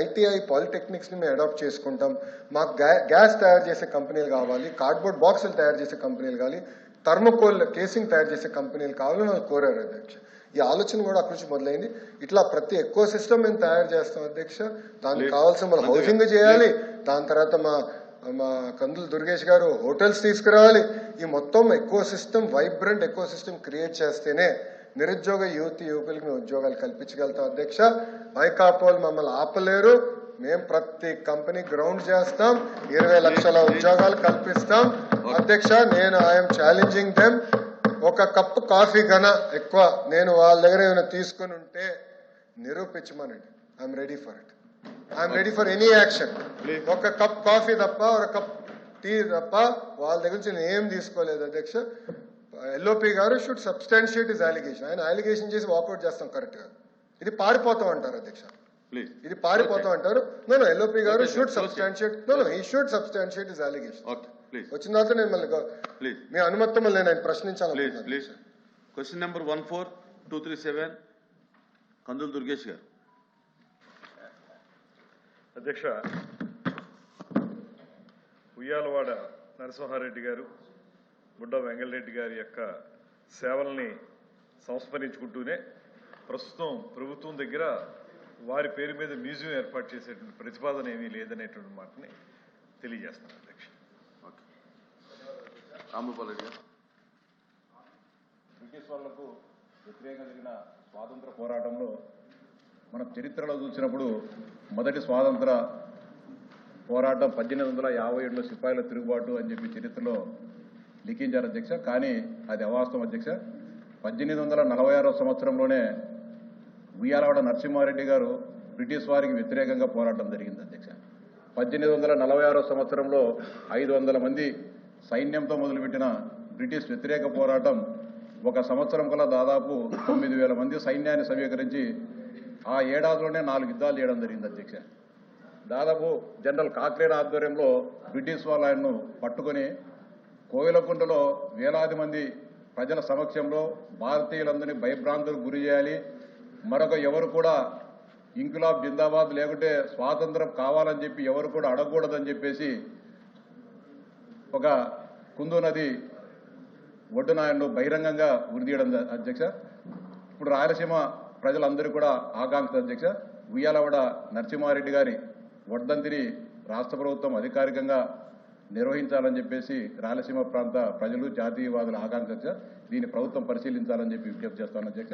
ఐటీఐ పాలిటెక్నిక్స్ని మేము అడాప్ట్ చేసుకుంటాం, మాకు గ్యాస్ తయారు చేసే కంపెనీలు కావాలి, కార్డ్బోర్డ్ బాక్సులు తయారు చేసే కంపెనీలు కావాలి, థర్మోకోల్ కేసింగ్ తయారు చేసే కంపెనీలు కావాలని వాళ్ళు కోరారు అధ్యక్ష. ఈ ఆలోచన కూడా అక్కడి నుంచి మొదలైంది. ఇట్లా ప్రతి ఎకో సిస్టమ్ మేము తయారు చేస్తాం అధ్యక్ష. దానికి కావాల్సిన మన హౌసింగ్ చేయాలి, దాని తర్వాత మా కందులు దుర్గేష్ గారు హోటల్స్ తీసుకురావాలి. ఈ మొత్తం eco system, vibrant eco system create చేస్తేనే నిరుద్యోగ యువకులకి మేము ఉద్యోగాలు కల్పించగలుగుతాం అధ్యక్ష. వైకాపోలు మమ్మల్ని ఆపలేరు. మేము ప్రతి కంపెనీ గ్రౌండ్ చేస్తాం, 20 లక్షల ఉద్యోగాలు కల్పిస్తాం అధ్యక్ష. నేను ఐఎమ్ ఛాలెంజింగ్ దెమ్. ఒక కప్పు కాఫీ కన్నా ఎక్కువ నేను వాళ్ళ దగ్గర ఏమైనా తీసుకుని ఉంటే నిరూపించమనండి. I'm ready for it. I'm ready for any action. ఒక కప్ కాఫీ తప్ప, ఒక కప్ టీ తప్ప వాళ్ళ దగ్గర నుంచి నేను ఏం తీసుకోలేదు అధ్యక్ష. ఎల్ఓపి గారు షుడ్ సబ్స్టాన్షియేట్ ఇస్ అలిగేషన్. ఆయన అలిగేషన్ చేసి వాకౌట్ చేస్తాం కరెక్ట్ గా. ఇది పారిపోతాం అంటారు అధ్యక్ష, ప్లీజ్. ఇది పారిపోతాం అంటారు. నో ఎల్ఓపి గారు Okay, sir. Should Okay. Substantiate he should substantiate is allegation. Okay please వచ్చిన తర్వాత నేను మళ్ళీ ప్లీజ్ మీ అనుమతి మళ్ళీ నేను ప్లీజ్ ప్రశ్నించాలి. ప్లీజ్. క్వశ్చన్ నెంబర్ 14237 కందులు దుర్గేష్ గారు. అధ్యక్ష, ఉయ్యాలవాడ నరసింహారెడ్డి గారు, బుడ్డ వెంగళరెడ్డి గారి యొక్క సేవల్ని సంస్మరించుకుంటూనే ప్రస్తుతం ప్రభుత్వం దగ్గర వారి పేరు మీద మ్యూజియం ఏర్పాటు చేసేటువంటి ప్రతిపాదన ఏమీ లేదనేటువంటి మాటని తెలియజేస్తాను అధ్యక్ష. ఓకే రామగోపాల్ రెడ్డి గారు. బ్రిటిష్ వాళ్లకు వ్యతిరేకంగా జరిగిన స్వాతంత్ర పోరాటంలో మనం చరిత్రలో చూసినప్పుడు మొదటి స్వాతంత్ర పోరాటం 1857లో సిపాయిల తిరుగుబాటు అని చెప్పి చరిత్రలో లిఖించారు అధ్యక్ష. కానీ అది అవాస్తవం అధ్యక్ష. 1846 సంవత్సరంలోనే ఉయ్యాలవాడ నరసింహారెడ్డి గారు బ్రిటిష్ వారికి వ్యతిరేకంగా పోరాటం జరిగింది అధ్యక్ష. 1846 సంవత్సరంలో 500 మంది సైన్యంతో మొదలుపెట్టిన బ్రిటిష్ వ్యతిరేక పోరాటం ఒక సంవత్సరం కల్లా దాదాపు 9,000 మంది సైన్యాన్ని సమీకరించి ఆ ఏడాదిలోనే 4 యుద్ధాలు చేయడం జరిగింది అధ్యక్ష. దాదాపు జనరల్ కాక్రేన్ ఆధ్వర్యంలో బ్రిటిష్ వాళ్ళు ఆయన్ను పట్టుకొని కోయిలకుంటలో వేలాది మంది ప్రజల సమక్షంలో భారతీయులందరినీ భయభ్రాంతులకు గురి చేయాలి, మరొక ఎవరు కూడా ఇంకులాబ్ జిందాబాద్ లేకుంటే స్వాతంత్రం కావాలని చెప్పి ఎవరు కూడా అడగకూడదని చెప్పేసి ఒక కుందు నది ఒడ్డున ఆయన్ను బహిరంగంగా ఉరిదీయడం అధ్యక్ష. ఇప్పుడు రాయలసీమ ప్రజలందరూ కూడా ఆకాంక్ష అధ్యక్ష, ఉయ్యాలవాడ నరసింహారెడ్డి గారి వర్ధంతిని రాష్ట్ర ప్రభుత్వం అధికారికంగా నిర్వహించాలని చెప్పేసి రాయలసీమ ప్రాంత ప్రజలు జాతీయవాదుల ఆకాంక్ష. దీన్ని ప్రభుత్వం పరిశీలించాలని చెప్పి విజ్ఞప్తి చేస్తాను అధ్యక్ష.